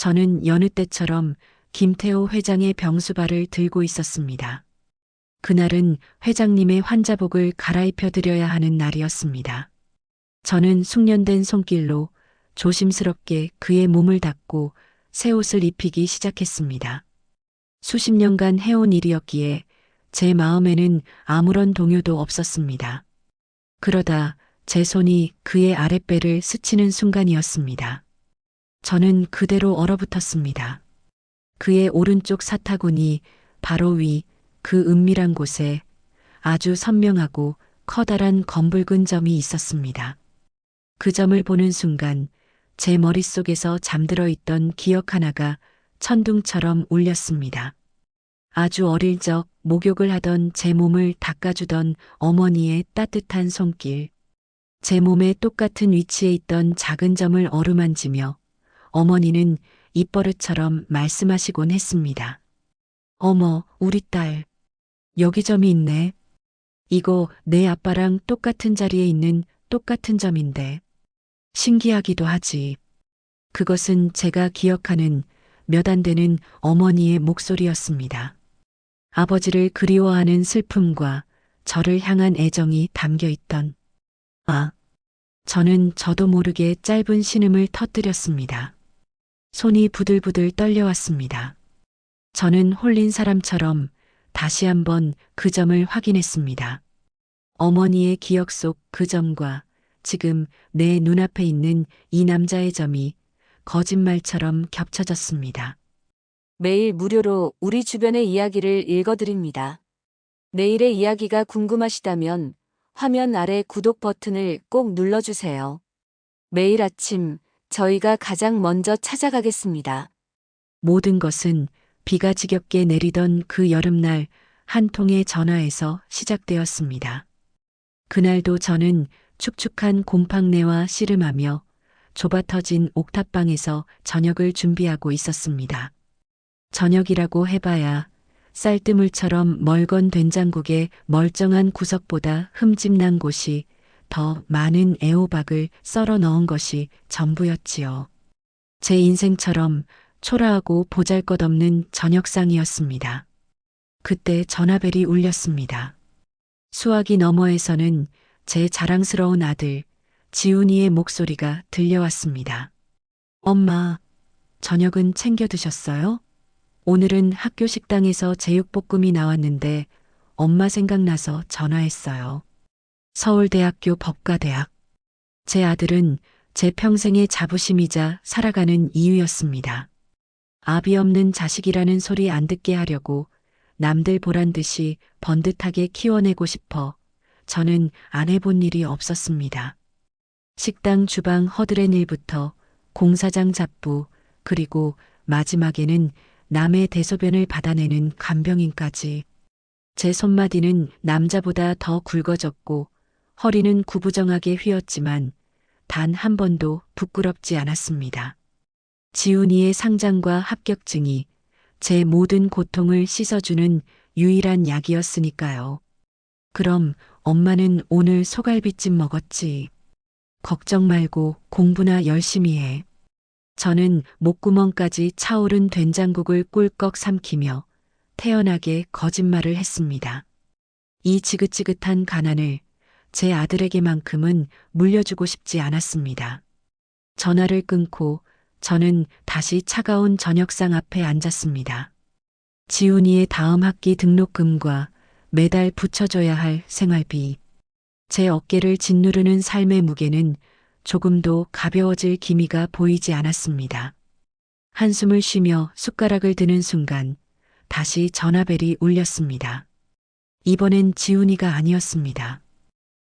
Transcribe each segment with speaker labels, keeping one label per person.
Speaker 1: 저는 여느 때처럼 김태호 회장의 병수발을 들고 있었습니다. 그날은 회장님의 환자복을 갈아입혀 드려야 하는 날이었습니다. 저는 숙련된 손길로 조심스럽게 그의 몸을 닦고 새 옷을 입히기 시작했습니다. 수십 년간 해온 일이었기에 제 마음에는 아무런 동요도 없었습니다. 그러다 제 손이 그의 아랫배를 스치는 순간이었습니다. 저는 그대로 얼어붙었습니다. 그의 오른쪽 사타구니 바로 위 그 은밀한 곳에 아주 선명하고 커다란 검붉은 점이 있었습니다. 그 점을 보는 순간 제 머릿속에서 잠들어 있던 기억 하나가 천둥처럼 울렸습니다. 아주 어릴 적 목욕을 하던 제 몸을 닦아주던 어머니의 따뜻한 손길, 제 몸의 똑같은 위치에 있던 작은 점을 어루만지며 어머니는 입버릇처럼 말씀하시곤 했습니다. 어머, 우리 딸. 여기 점이 있네. 이거 내 아빠랑 똑같은 자리에 있는 똑같은 점인데. 신기하기도 하지. 그것은 제가 기억하는 몇 안 되는 어머니의 목소리였습니다. 아버지를 그리워하는 슬픔과 저를 향한 애정이 담겨 있던. 저는 저도 모르게 짧은 신음을 터뜨렸습니다. 손이 부들부들 떨려왔습니다. 저는 홀린 사람처럼 다시 한번 그 점을 확인했습니다. 어머니의 기억 속 그 점과 지금 내 눈앞에 있는 이 남자의 점이 거짓말처럼 겹쳐졌습니다.
Speaker 2: 매일 무료로 우리 주변의 이야기를 읽어드립니다. 내일의 이야기가 궁금하시다면 화면 아래 구독 버튼을 꼭 눌러주세요. 매일 아침 저희가 가장 먼저 찾아가겠습니다.
Speaker 1: 모든 것은 비가 지겹게 내리던 그 여름날 한 통의 전화에서 시작되었습니다. 그날도 저는 축축한 곰팡내와 씨름하며 좁아터진 옥탑방에서 저녁을 준비하고 있었습니다. 저녁이라고 해봐야 쌀뜨물처럼 멀건 된장국의 멀쩡한 구석보다 흠집난 곳이 더 많은 애호박을 썰어 넣은 것이 전부였지요. 제 인생처럼 초라하고 보잘것없는 저녁상이었습니다. 그때 전화벨이 울렸습니다. 수화기 너머에서는 제 자랑스러운 아들 지훈이의 목소리가 들려왔습니다. 엄마, 저녁은 챙겨 드셨어요? 오늘은 학교 식당에서 제육볶음이 나왔는데 엄마 생각나서 전화했어요. 서울대학교 법과대학. 제 아들은 제 평생의 자부심이자 살아가는 이유였습니다. 아비 없는 자식이라는 소리 안 듣게 하려고 남들 보란 듯이 번듯하게 키워내고 싶어 저는 안 해본 일이 없었습니다. 식당 주방 허드렛 일부터 공사장 잡부 그리고 마지막에는 남의 대소변을 받아내는 간병인까지. 제 손마디는 남자보다 더 굵어졌고 허리는 구부정하게 휘었지만 단 한 번도 부끄럽지 않았습니다. 지훈이의 상장과 합격증이 제 모든 고통을 씻어주는 유일한 약이었으니까요. 그럼 엄마는 오늘 소갈비찜 먹었지. 걱정 말고 공부나 열심히 해. 저는 목구멍까지 차오른 된장국을 꿀꺽 삼키며 태연하게 거짓말을 했습니다. 이 지긋지긋한 가난을 제 아들에게만큼은 물려주고 싶지 않았습니다. 전화를 끊고 저는 다시 차가운 저녁상 앞에 앉았습니다. 지훈이의 다음 학기 등록금과 매달 붙여줘야 할 생활비. 제 어깨를 짓누르는 삶의 무게는 조금도 가벼워질 기미가 보이지 않았습니다. 한숨을 쉬며 숟가락을 드는 순간 다시 전화벨이 울렸습니다. 이번엔 지훈이가 아니었습니다.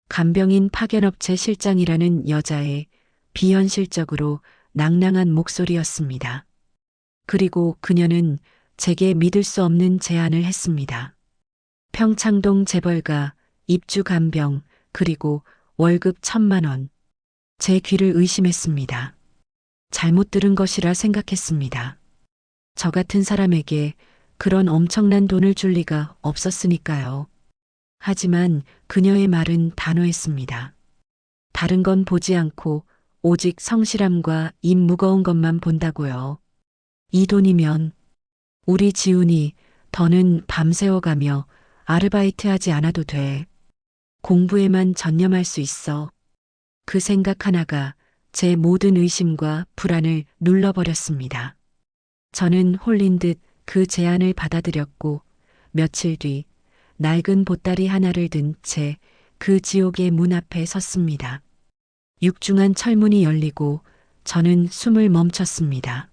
Speaker 1: 간병인 파견업체 실장이라는 여자의 비현실적으로 낭낭한 목소리였습니다. 그리고 그녀는 제게 믿을 수 없는 제안을 했습니다. 평창동 재벌가, 입주 간병, 그리고 월급 1,000만 원. 제 귀를 의심했습니다. 잘못 들은 것이라 생각했습니다. 저 같은 사람에게 그런 엄청난 돈을 줄 리가 없었으니까요. 하지만 그녀의 말은 단호했습니다. 다른 건 보지 않고 오직 성실함과 입 무거운 것만 본다고요. 이 돈이면 우리 지훈이 더는 밤새워가며 아르바이트 하지 않아도 돼. 공부에만 전념할 수 있어. 그 생각 하나가 제 모든 의심과 불안을 눌러버렸습니다. 저는 홀린 듯 그 제안을 받아들였고 며칠 뒤 낡은 보따리 하나를 든 채 그 지옥의 문 앞에 섰습니다. 육중한 철문이 열리고 저는 숨을 멈췄습니다.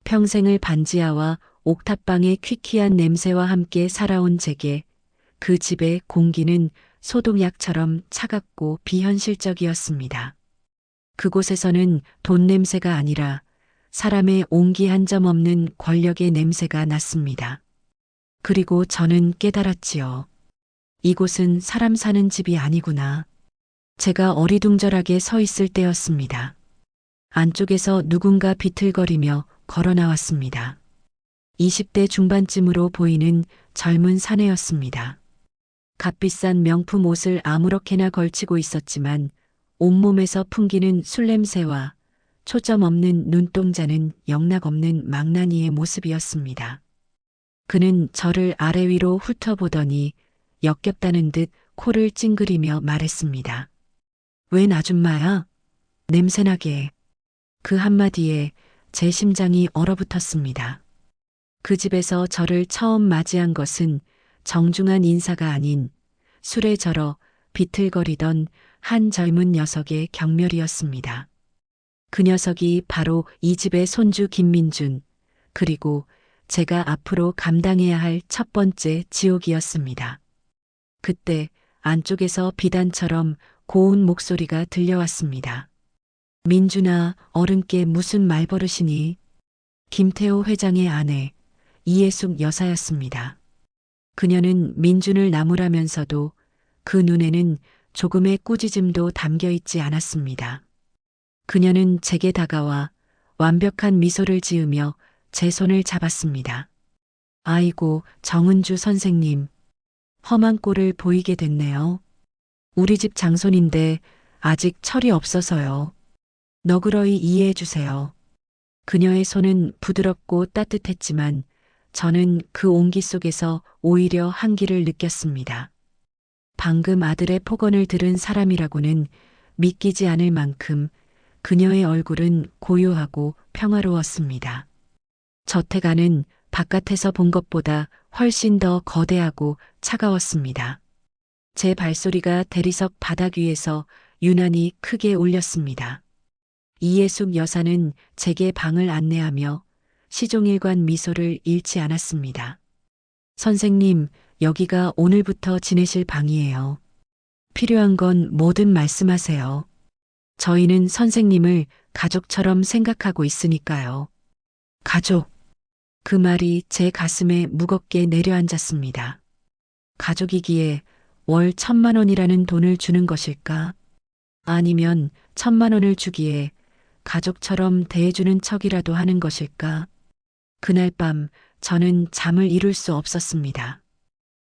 Speaker 1: 평생을 반지하와 옥탑방의 퀴퀴한 냄새와 함께 살아온 제게 그 집의 공기는 소독약처럼 차갑고 비현실적이었습니다. 그곳에서는 돈 냄새가 아니라 사람의 온기 한 점 없는 권력의 냄새가 났습니다. 그리고 저는 깨달았지요. 이곳은 사람 사는 집이 아니구나. 제가 어리둥절하게 서 있을 때였습니다. 안쪽에서 누군가 비틀거리며 걸어 나왔습니다. 20대 중반쯤으로 보이는 젊은 사내였습니다. 값비싼 명품 옷을 아무렇게나 걸치고 있었지만 온몸에서 풍기는 술 냄새와 초점 없는 눈동자는 영락없는 망나니의 모습이었습니다. 그는 저를 아래 위로 훑어보더니 역겹다는 듯 코를 찡그리며 말했습니다. 웬 아줌마야? 냄새나게. 그 한마디에 제 심장이 얼어붙었습니다. 그 집에서 저를 처음 맞이한 것은 정중한 인사가 아닌 술에 절어 비틀거리던 한 젊은 녀석의 경멸이었습니다. 그 녀석이 바로 이 집의 손주 김민준, 그리고 제가 앞으로 감당해야 할 첫 번째 지옥이었습니다. 그때 안쪽에서 비단처럼 고운 목소리가 들려왔습니다. 민준아, 어른께 무슨 말버릇이니? 김태호 회장의 아내, 이예숙 여사였습니다. 그녀는 민준을 나무라면서도 그 눈에는 조금의 꾸짖음도 담겨 있지 않았습니다. 그녀는 제게 다가와 완벽한 미소를 지으며 제 손을 잡았습니다. 아이고, 정은주 선생님. 험한 꼴을 보이게 됐네요. 우리 집 장손인데 아직 철이 없어서요. 너그러이 이해해 주세요. 그녀의 손은 부드럽고 따뜻했지만 저는 그 온기 속에서 오히려 한기를 느꼈습니다. 방금 아들의 폭언을 들은 사람이라고는 믿기지 않을 만큼 그녀의 얼굴은 고요하고 평화로웠습니다. 저태가는 바깥에서 본 것보다 훨씬 더 거대하고 차가웠습니다. 제 발소리가 대리석 바닥 위에서 유난히 크게 울렸습니다. 이예숙 여사는 제게 방을 안내하며 시종일관 미소를 잃지 않았습니다. 선생님, 여기가 오늘부터 지내실 방이에요. 필요한 건 뭐든 말씀하세요. 저희는 선생님을 가족처럼 생각하고 있으니까요. 가족. 그 말이 제 가슴에 무겁게 내려앉았습니다. 가족이기에 월 1,000만 원이라는 돈을 주는 것일까? 아니면 1,000만 원을 주기에 가족처럼 대해주는 척이라도 하는 것일까? 그날 밤 저는 잠을 이룰 수 없었습니다.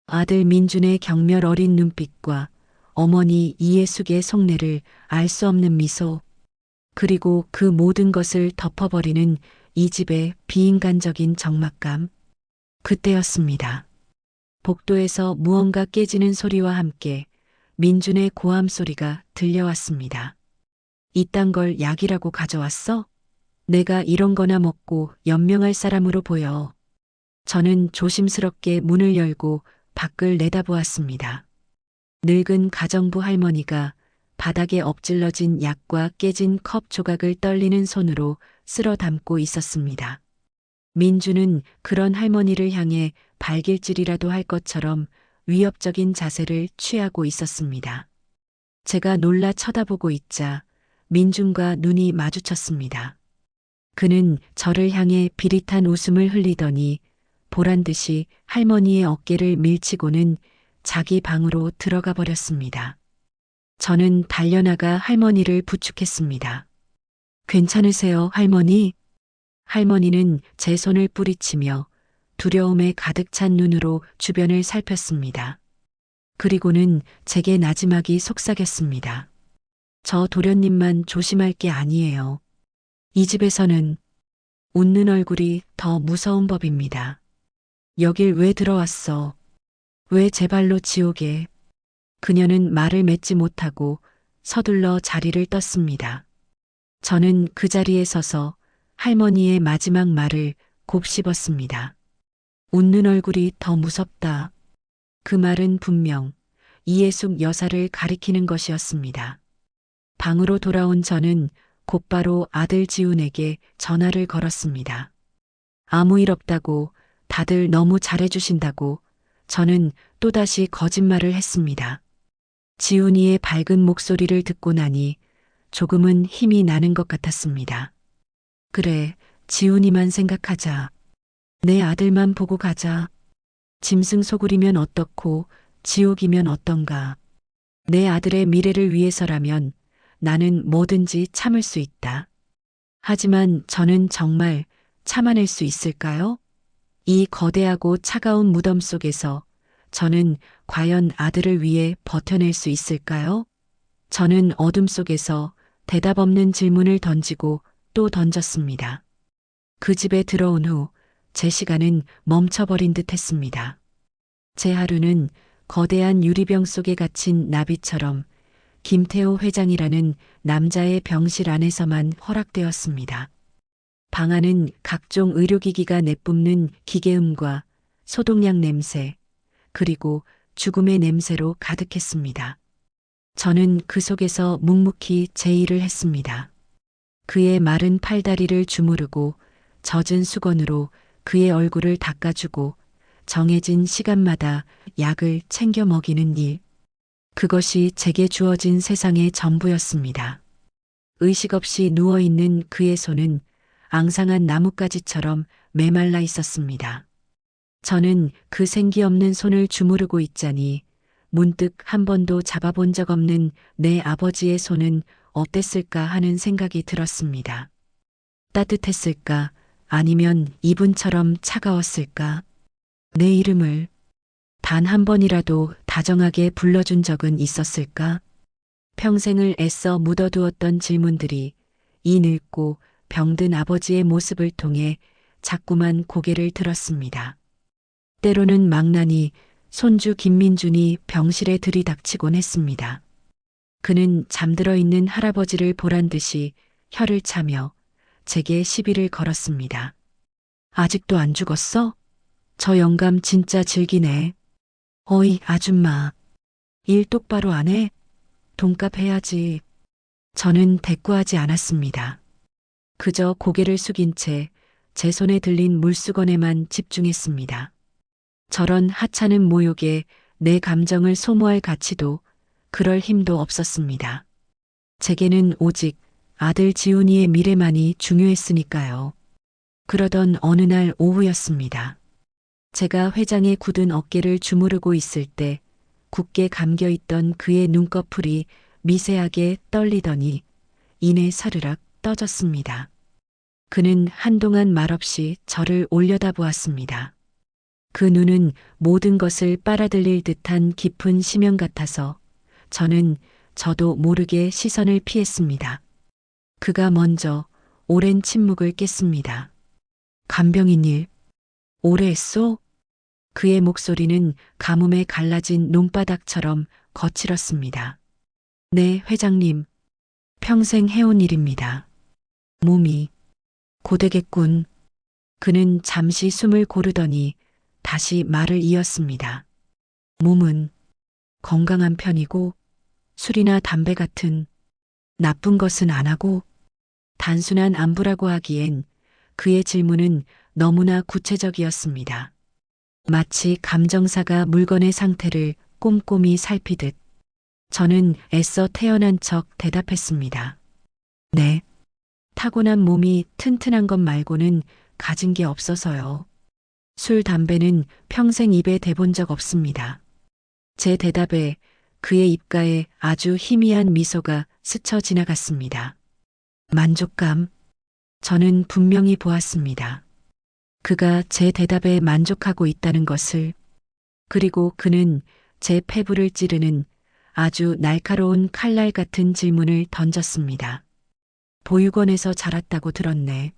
Speaker 1: 아들 민준의 경멸 어린 눈빛과 어머니 이예숙의 속내를 알 수 없는 미소, 그리고 그 모든 것을 덮어버리는 이 집의 비인간적인 적막감. 그때였습니다. 복도에서 무언가 깨지는 소리와 함께 민준의 고함 소리가 들려왔습니다. 이딴 걸 약이라고 가져왔어? 내가 이런 거나 먹고 연명할 사람으로 보여. 저는 조심스럽게 문을 열고 밖을 내다보았습니다. 늙은 가정부 할머니가 바닥에 엎질러진 약과 깨진 컵 조각을 떨리는 손으로 쓸어 담고 있었습니다. 민주는 그런 할머니를 향해 발길질이라도 할 것처럼 위협적인 자세를 취하고 있었습니다. 제가 놀라 쳐다보고 있자 민준과 눈이 마주쳤습니다. 그는 저를 향해 비릿한 웃음을 흘리더니 보란듯이 할머니의 어깨를 밀치고는 자기 방으로 들어가 버렸습니다. 저는 달려나가 할머니를 부축했습니다. 괜찮으세요, 할머니? 할머니는 제 손을 뿌리치며 두려움에 가득 찬 눈으로 주변을 살폈습니다. 그리고는 제게 나지막이 속삭였습니다. 저 도련님만 조심할 게 아니에요. 이 집에서는 웃는 얼굴이 더 무서운 법입니다. 여길 왜 들어왔어? 왜 제 발로 지옥에? 그녀는 말을 맺지 못하고 서둘러 자리를 떴습니다. 저는 그 자리에 서서 할머니의 마지막 말을 곱씹었습니다. 웃는 얼굴이 더 무섭다. 그 말은 분명 이예숙 여사를 가리키는 것이었습니다. 방으로 돌아온 저는 곧바로 아들 지훈에게 전화를 걸었습니다. 아무 일 없다고, 다들 너무 잘해주신다고 저는 또다시 거짓말을 했습니다. 지훈이의 밝은 목소리를 듣고 나니 조금은 힘이 나는 것 같았습니다. 그래, 지훈이만 생각하자. 내 아들만 보고 가자. 짐승 소굴이면 어떻고 지옥이면 어떤가. 내 아들의 미래를 위해서라면 나는 뭐든지 참을 수 있다. 하지만 저는 정말 참아낼 수 있을까요? 이 거대하고 차가운 무덤 속에서 저는 과연 아들을 위해 버텨낼 수 있을까요? 저는 어둠 속에서 대답 없는 질문을 던지고 또 던졌습니다. 그 집에 들어온 후 제 시간은 멈춰버린 듯 했습니다. 제 하루는 거대한 유리병 속에 갇힌 나비처럼 김태호 회장이라는 남자의 병실 안에서만 허락되었습니다. 방 안은 각종 의료기기가 내뿜는 기계음과 소독약 냄새, 그리고 죽음의 냄새로 가득했습니다. 저는 그 속에서 묵묵히 제 일을 했습니다. 그의 마른 팔다리를 주무르고 젖은 수건으로 그의 얼굴을 닦아주고 정해진 시간마다 약을 챙겨 먹이는 일. 그것이 제게 주어진 세상의 전부였습니다. 의식 없이 누워있는 그의 손은 앙상한 나뭇가지처럼 메말라 있었습니다. 저는 그 생기 없는 손을 주무르고 있자니 문득 한 번도 잡아본 적 없는 내 아버지의 손은 어땠을까 하는 생각이 들었습니다. 따뜻했을까? 아니면 이분처럼 차가웠을까? 내 이름을 단 한 번이라도 다정하게 불러준 적은 있었을까? 평생을 애써 묻어두었던 질문들이 이 늙고 병든 아버지의 모습을 통해 자꾸만 고개를 들었습니다. 때로는 망나니 손주 김민준이 병실에 들이닥치곤 했습니다. 그는 잠들어 있는 할아버지를 보란 듯이 혀를 차며 제게 시비를 걸었습니다. 아직도 안 죽었어? 저 영감 진짜 즐기네. 어이, 아줌마. 일 똑바로 안 해? 돈값 해야지. 저는 대꾸하지 않았습니다. 그저 고개를 숙인 채 제 손에 들린 물수건에만 집중했습니다. 저런 하찮은 모욕에 내 감정을 소모할 가치도 그럴 힘도 없었습니다. 제게는 오직 아들 지훈이의 미래만이 중요했으니까요. 그러던 어느 날 오후였습니다. 제가 회장의 굳은 어깨를 주무르고 있을 때 굳게 감겨있던 그의 눈꺼풀이 미세하게 떨리더니 이내 사르락 떠졌습니다. 그는 한동안 말없이 저를 올려다보았습니다. 그 눈은 모든 것을 빨아들일 듯한 깊은 심연 같아서 저도 모르게 시선을 피했습니다. 그가 먼저 오랜 침묵을 깼습니다. 간병인 일, 오래 했소? 그의 목소리는 가뭄에 갈라진 논바닥처럼 거칠었습니다. 네, 회장님. 평생 해온 일입니다. 몸이 고되겠군. 그는 잠시 숨을 고르더니 다시 말을 이었습니다. 몸은 건강한 편이고 술이나 담배 같은 나쁜 것은 안 하고 단순한 안부라고 하기엔 그의 질문은 너무나 구체적이었습니다. 마치 감정사가 물건의 상태를 꼼꼼히 살피듯 저는 애써 태어난 척 대답했습니다. 네. 타고난 몸이 튼튼한 것 말고는 가진 게 없어서요. 술, 담배는 평생 입에 대본 적 없습니다. 제 대답에 그의 입가에 아주 희미한 미소가 스쳐 지나갔습니다. 만족감. 저는 분명히 보았습니다. 그가 제 대답에 만족하고 있다는 것을. 그리고 그는 제 폐부를 찌르는 아주 날카로운 칼날 같은 질문을 던졌습니다. 보육원에서 자랐다고 들었네.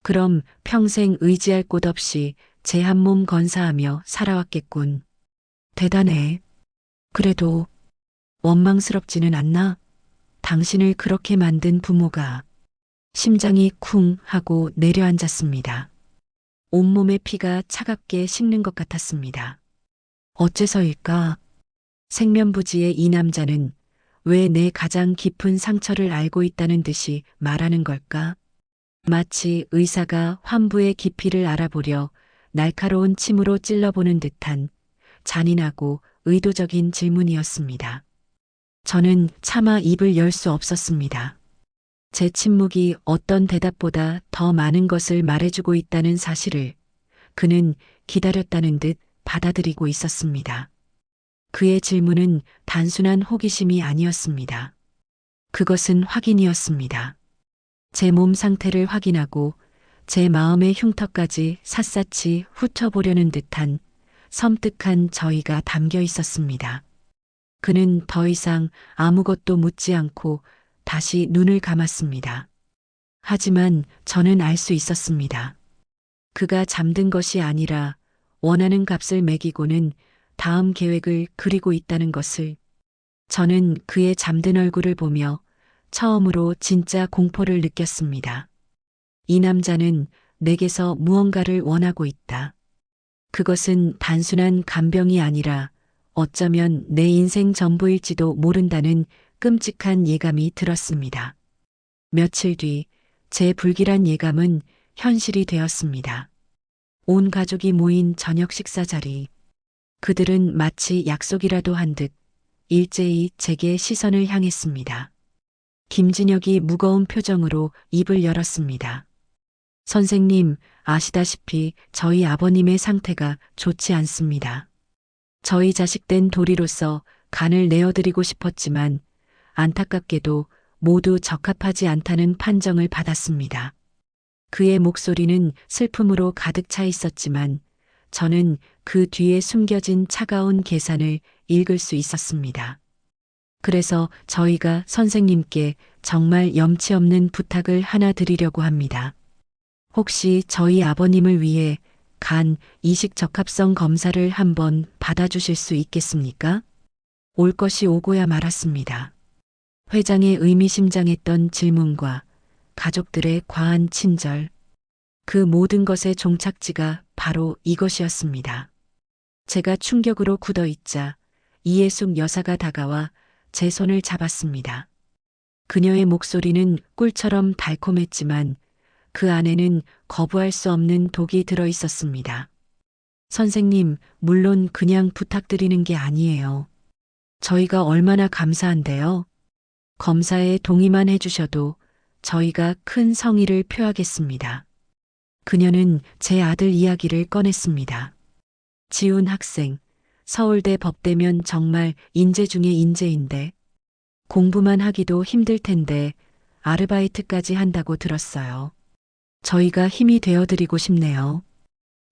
Speaker 1: 그럼 평생 의지할 곳 없이 제 한 몸 건사하며 살아왔겠군. 대단해. 그래도 원망스럽지는 않나? 당신을 그렇게 만든 부모가. 심장이 쿵 하고 내려앉았습니다. 온몸의 피가 차갑게 식는 것 같았습니다. 어째서일까? 생면부지의 이 남자는 왜 내 가장 깊은 상처를 알고 있다는 듯이 말하는 걸까? 마치 의사가 환부의 깊이를 알아보려 날카로운 침으로 찔러보는 듯한 잔인하고 의도적인 질문이었습니다. 저는 차마 입을 열 수 없었습니다. 제 침묵이 어떤 대답보다 더 많은 것을 말해주고 있다는 사실을 그는 기다렸다는 듯 받아들이고 있었습니다. 그의 질문은 단순한 호기심이 아니었습니다. 그것은 확인이었습니다. 제 몸 상태를 확인하고 제 마음의 흉터까지 샅샅이 훑어보려는 듯한 섬뜩한 저희가 담겨 있었습니다. 그는 더 이상 아무것도 묻지 않고 다시 눈을 감았습니다. 하지만 저는 알 수 있었습니다. 그가 잠든 것이 아니라 원하는 값을 매기고는 다음 계획을 그리고 있다는 것을. 저는 그의 잠든 얼굴을 보며 처음으로 진짜 공포를 느꼈습니다. 이 남자는 내게서 무언가를 원하고 있다. 그것은 단순한 간병이 아니라 어쩌면 내 인생 전부일지도 모른다는 끔찍한 예감이 들었습니다. 며칠 뒤 제 불길한 예감은 현실이 되었습니다. 온 가족이 모인 저녁 식사 자리. 그들은 마치 약속이라도 한 듯 일제히 제게 시선을 향했습니다. 김진혁이 무거운 표정으로 입을 열었습니다. 선생님, 아시다시피 저희 아버님의 상태가 좋지 않습니다. 저희 자식된 도리로서 간을 내어드리고 싶었지만 안타깝게도 모두 적합하지 않다는 판정을 받았습니다. 그의 목소리는 슬픔으로 가득 차 있었지만 저는 그 뒤에 숨겨진 차가운 계산을 읽을 수 있었습니다. 그래서 저희가 선생님께 정말 염치 없는 부탁을 하나 드리려고 합니다. 혹시 저희 아버님을 위해 간 이식 적합성 검사를 한번 받아주실 수 있겠습니까? 올 것이 오고야 말았습니다. 회장의 의미심장했던 질문과 가족들의 과한 친절, 그 모든 것의 종착지가 바로 이것이었습니다. 제가 충격으로 굳어있자 이예숙 여사가 다가와 제 손을 잡았습니다. 그녀의 목소리는 꿀처럼 달콤했지만 그 안에는 거부할 수 없는 독이 들어 있었습니다. 선생님, 물론 그냥 부탁드리는 게 아니에요. 저희가 얼마나 감사한데요. 검사에 동의만 해주셔도 저희가 큰 성의를 표하겠습니다. 그녀는 제 아들 이야기를 꺼냈습니다. 지훈 학생, 서울대 법대면 정말 인재 중에 인재인데 공부만 하기도 힘들 텐데 아르바이트까지 한다고 들었어요. 저희가 힘이 되어드리고 싶네요.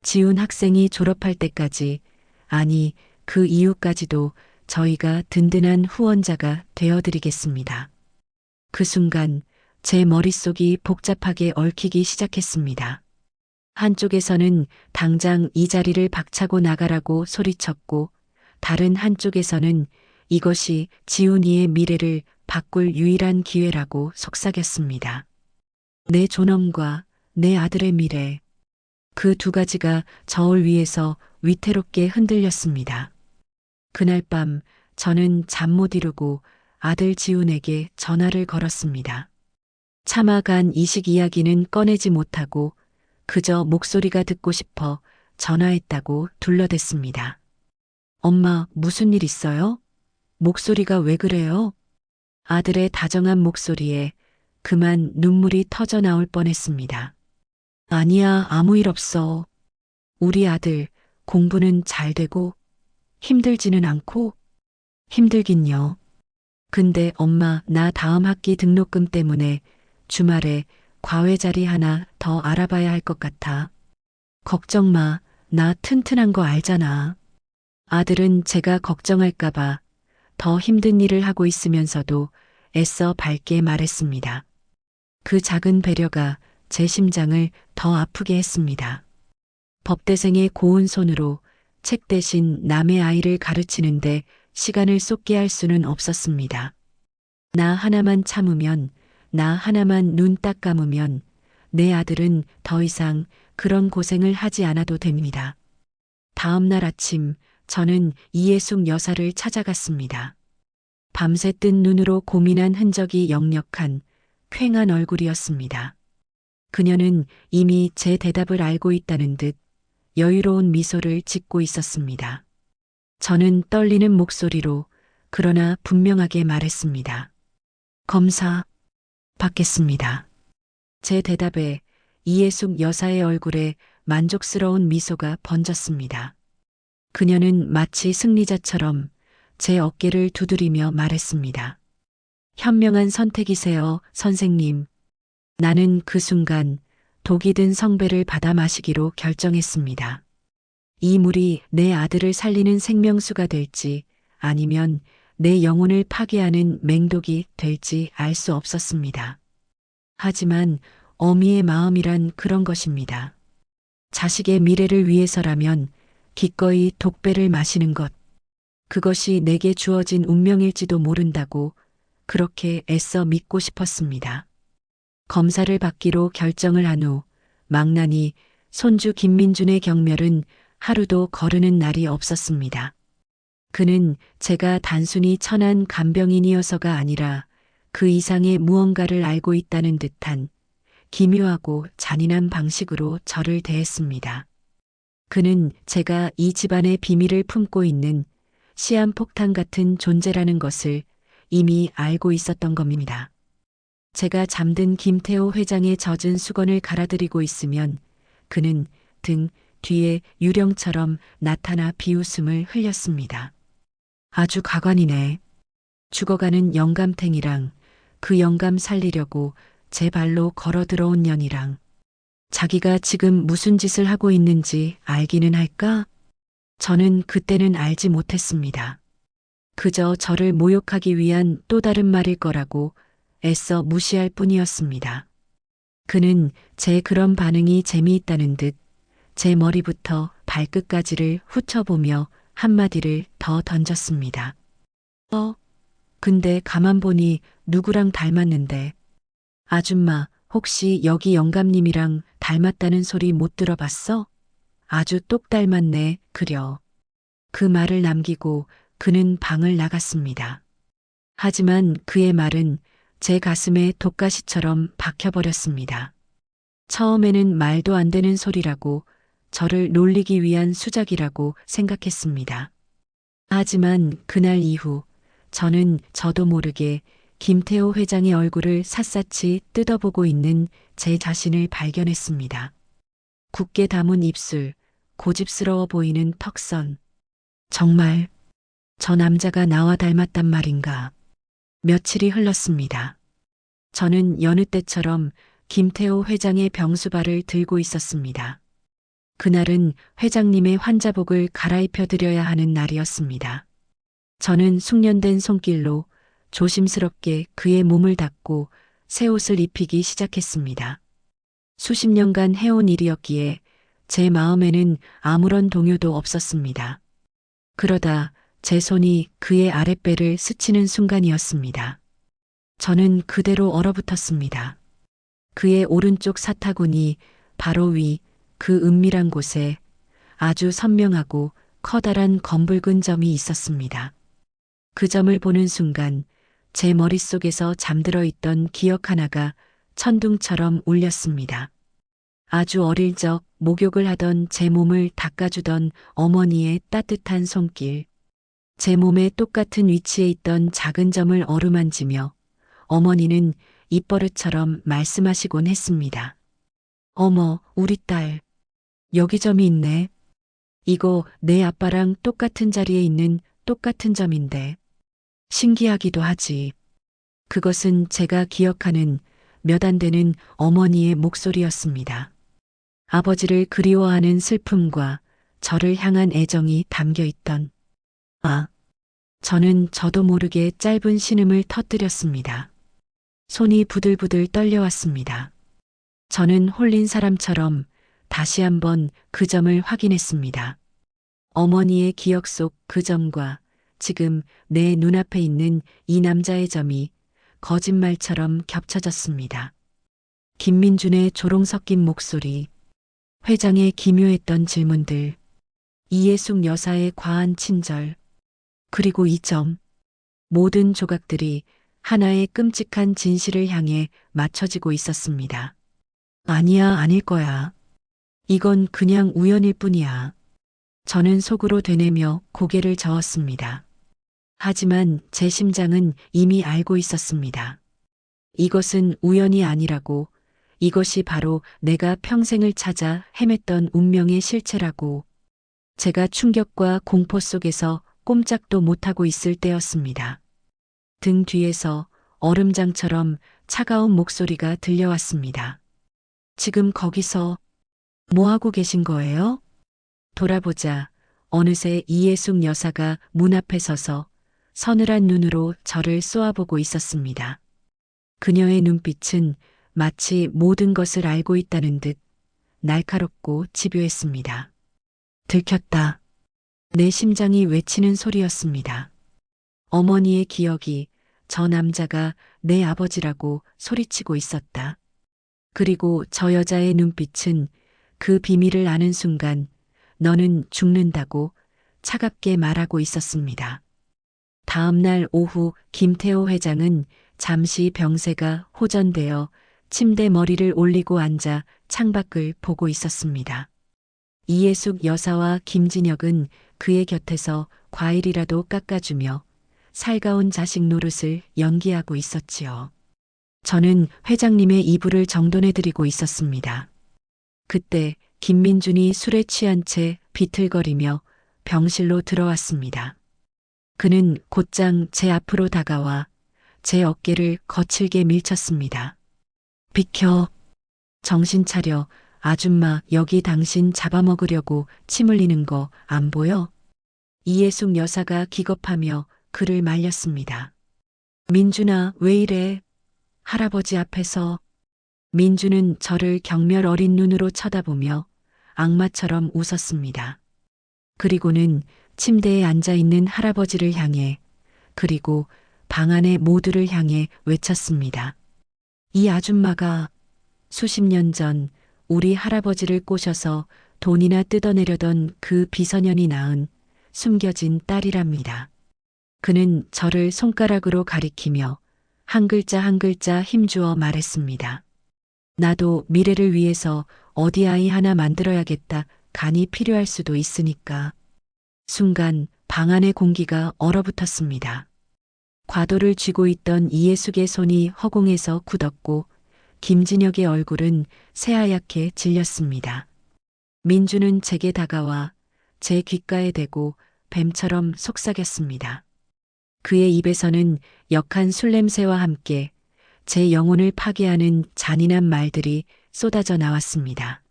Speaker 1: 지훈 학생이 졸업할 때까지, 아니 그 이후까지도 저희가 든든한 후원자가 되어드리겠습니다. 그 순간 제 머릿속이 복잡하게 얽히기 시작했습니다. 한쪽에서는 당장 이 자리를 박차고 나가라고 소리쳤고 다른 한쪽에서는 이것이 지훈이의 미래를 바꿀 유일한 기회라고 속삭였습니다. 내 존엄과 내 아들의 미래. 그 두 가지가 저울 위에서 위태롭게 흔들렸습니다. 그날 밤 저는 잠 못 이루고 아들 지훈에게 전화를 걸었습니다. 참아간 이식 이야기는 꺼내지 못하고 그저 목소리가 듣고 싶어 전화했다고 둘러댔습니다. 엄마, 무슨 일 있어요? 목소리가 왜 그래요? 아들의 다정한 목소리에 그만 눈물이 터져 나올 뻔했습니다. 아니야, 아무 일 없어. 우리 아들 공부는 잘 되고 힘들지는 않고. 힘들긴요. 근데 엄마, 나 다음 학기 등록금 때문에 주말에 과외 자리 하나 더 알아봐야 할 것 같아. 걱정 마. 나 튼튼한 거 알잖아. 아들은 제가 걱정할까봐 더 힘든 일을 하고 있으면서도 애써 밝게 말했습니다. 그 작은 배려가 제 심장을 더 아프게 했습니다. 법대생의 고운 손으로 책 대신 남의 아이를 가르치는데 시간을 쏟게 할 수는 없었습니다. 나 하나만 참으면, 나 하나만 눈 딱 감으면 내 아들은 더 이상 그런 고생을 하지 않아도 됩니다. 다음 날 아침 저는 이예숙 여사를 찾아갔습니다. 밤새 뜬 눈으로 고민한 흔적이 역력한 퀭한 얼굴이었습니다. 그녀는 이미 제 대답을 알고 있다는 듯 여유로운 미소를 짓고 있었습니다. 저는 떨리는 목소리로 그러나 분명하게 말했습니다. 검사, 받겠습니다. 제 대답에 이예숙 여사의 얼굴에 만족스러운 미소가 번졌습니다. 그녀는 마치 승리자처럼 제 어깨를 두드리며 말했습니다. 현명한 선택이세요, 선생님. 나는 그 순간 독이 든 성배를 받아 마시기로 결정했습니다. 이 물이 내 아들을 살리는 생명수가 될지 아니면 내 영혼을 파괴하는 맹독이 될지 알 수 없었습니다. 하지만 어미의 마음이란 그런 것입니다. 자식의 미래를 위해서라면 기꺼이 독배를 마시는 것. 그것이 내게 주어진 운명일지도 모른다고 그렇게 애써 믿고 싶었습니다. 검사를 받기로 결정을 한 후 망나니 손주 김민준의 경멸은 하루도 거르는 날이 없었습니다. 그는 제가 단순히 천한 간병인이어서가 아니라 그 이상의 무언가를 알고 있다는 듯한 기묘하고 잔인한 방식으로 저를 대했습니다. 그는 제가 이 집안의 비밀을 품고 있는 시한폭탄 같은 존재라는 것을 이미 알고 있었던 겁니다. 제가 잠든 김태호 회장의 젖은 수건을 갈아들이고 있으면 그는 등 뒤에 유령처럼 나타나 비웃음을 흘렸습니다. 아주 가관이네. 죽어가는 영감탱이랑 그 영감 살리려고 제 발로 걸어 들어온 년이랑 자기가 지금 무슨 짓을 하고 있는지 알기는 할까? 저는 그때는 알지 못했습니다. 그저 저를 모욕하기 위한 또 다른 말일 거라고 애써 무시할 뿐이었습니다. 그는 제 그런 반응이 재미있다는 듯 제 머리부터 발끝까지를 훑어보며 한마디를 더 던졌습니다. 근데 가만 보니 누구랑 닮았는데. 아줌마, 혹시 여기 영감님이랑 닮았다는 소리 못 들어봤어? 아주 똑 닮았네, 그려. 그 말을 남기고 그는 방을 나갔습니다. 하지만 그의 말은 제 가슴에 독가시처럼 박혀버렸습니다. 처음에는 말도 안 되는 소리라고 저를 놀리기 위한 수작이라고 생각했습니다. 하지만 그날 이후 저는 저도 모르게 김태호 회장의 얼굴을 샅샅이 뜯어보고 있는 제 자신을 발견했습니다. 굳게 담은 입술, 고집스러워 보이는 턱선. 정말 저 남자가 나와 닮았단 말인가. 며칠이 흘렀습니다. 저는 여느 때처럼 김태호 회장의 병수발을 들고 있었습니다. 그날은 회장님의 환자복을 갈아입혀 드려야 하는 날이었습니다. 저는 숙련된 손길로 조심스럽게 그의 몸을 닦고 새 옷을 입히기 시작했습니다. 수십 년간 해온 일이었기에 제 마음에는 아무런 동요도 없었습니다. 그러다 제 손이 그의 아랫배를 스치는 순간이었습니다. 저는 그대로 얼어붙었습니다. 그의 오른쪽 사타구니 바로 위 그 은밀한 곳에 아주 선명하고 커다란 검붉은 점이 있었습니다. 그 점을 보는 순간 제 머릿속에서 잠들어 있던 기억 하나가 천둥처럼 울렸습니다. 아주 어릴 적 목욕을 하던 제 몸을 닦아주던 어머니의 따뜻한 손길, 제 몸의 똑같은 위치에 있던 작은 점을 어루만지며 어머니는 입버릇처럼 말씀하시곤 했습니다. 어머, 우리 딸. 여기 점이 있네. 이거 내 아빠랑 똑같은 자리에 있는 똑같은 점인데. 신기하기도 하지. 그것은 제가 기억하는 몇 안 되는 어머니의 목소리였습니다. 아버지를 그리워하는 슬픔과 저를 향한 애정이 담겨 있던. 저는 저도 모르게 짧은 신음을 터뜨렸습니다. 손이 부들부들 떨려왔습니다. 저는 홀린 사람처럼 다시 한번 그 점을 확인했습니다. 어머니의 기억 속 그 점과 지금 내 눈앞에 있는 이 남자의 점이 거짓말처럼 겹쳐졌습니다. 김민준의 조롱 섞인 목소리, 회장의 기묘했던 질문들, 이예숙 여사의 과한 친절, 그리고 이 점, 모든 조각들이 하나의 끔찍한 진실을 향해 맞춰지고 있었습니다. 아니야, 아닐 거야. 이건 그냥 우연일 뿐이야. 저는 속으로 되뇌며 고개를 저었습니다. 하지만 제 심장은 이미 알고 있었습니다. 이것은 우연이 아니라고, 이것이 바로 내가 평생을 찾아 헤맸던 운명의 실체라고. 제가 충격과 공포 속에서 꼼짝도 못하고 있을 때였습니다. 등 뒤에서 얼음장처럼 차가운 목소리가 들려왔습니다. 지금 거기서 뭐 하고 계신 거예요? 돌아보자 어느새 이예숙 여사가 문 앞에 서서 서늘한 눈으로 저를 쏘아보고 있었습니다. 그녀의 눈빛은 마치 모든 것을 알고 있다는 듯 날카롭고 집요했습니다. 들켰다. 내 심장이 외치는 소리였습니다. 어머니의 기억이 저 남자가 내 아버지라고 소리치고 있었다. 그리고 저 여자의 눈빛은 그 비밀을 아는 순간 너는 죽는다고 차갑게 말하고 있었습니다. 다음 날 오후 김태호 회장은 잠시 병세가 호전되어 침대 머리를 올리고 앉아 창밖을 보고 있었습니다. 이예숙 여사와 김진혁은 그의 곁에서 과일이라도 깎아주며 살가운 자식 노릇을 연기하고 있었지요. 저는 회장님의 이불을 정돈해드리고 있었습니다. 그때 김민준이 술에 취한 채 비틀거리며 병실로 들어왔습니다. 그는 곧장 제 앞으로 다가와 제 어깨를 거칠게 밀쳤습니다. 비켜. 정신 차려. 아줌마, 여기 당신 잡아먹으려고 침 흘리는 거 안 보여? 이예숙 여사가 기겁하며 그를 말렸습니다. 민준아, 왜 이래? 할아버지 앞에서. 민준은 저를 경멸 어린 눈으로 쳐다보며 악마처럼 웃었습니다. 그리고는 침대에 앉아 있는 할아버지를 향해, 그리고 방 안의 모두를 향해 외쳤습니다. 이 아줌마가 수십 년 전 우리 할아버지를 꼬셔서 돈이나 뜯어내려던 그 비서년이 낳은 숨겨진 딸이랍니다. 그는 저를 손가락으로 가리키며 한 글자 한 글자 힘주어 말했습니다. 나도 미래를 위해서 어디 아이 하나 만들어야겠다. 간이 필요할 수도 있으니까. 순간 방 안의 공기가 얼어붙었습니다. 과도를 쥐고 있던 이예숙의 손이 허공에서 굳었고 김진혁의 얼굴은 새하얗게 질렸습니다. 민주는 제게 다가와 제 귓가에 대고 뱀처럼 속삭였습니다. 그의 입에서는 역한 술 냄새와 함께 제 영혼을 파괴하는 잔인한 말들이 쏟아져 나왔습니다.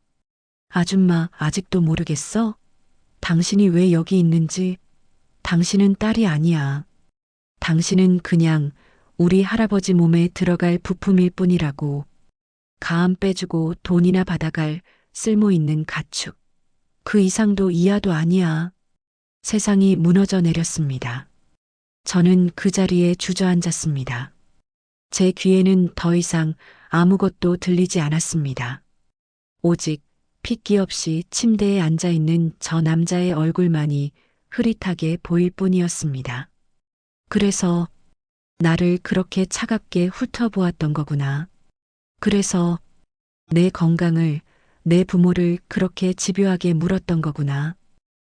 Speaker 1: 아줌마, 아직도 모르겠어? 당신이 왜 여기 있는지. 당신은 딸이 아니야. 당신은 그냥 우리 할아버지 몸에 들어갈 부품일 뿐이라고. 가암 빼주고 돈이나 받아갈 쓸모 있는 가축. 그 이상도 이하도 아니야. 세상이 무너져 내렸습니다. 저는 그 자리에 주저앉았습니다. 제 귀에는 더 이상 아무것도 들리지 않았습니다. 오직 핏기 없이 침대에 앉아 있는 저 남자의 얼굴만이 흐릿하게 보일 뿐이었습니다. 그래서 나를 그렇게 차갑게 훑어보았던 거구나. 그래서 내 건강을, 내 부모를 그렇게 집요하게 물었던 거구나.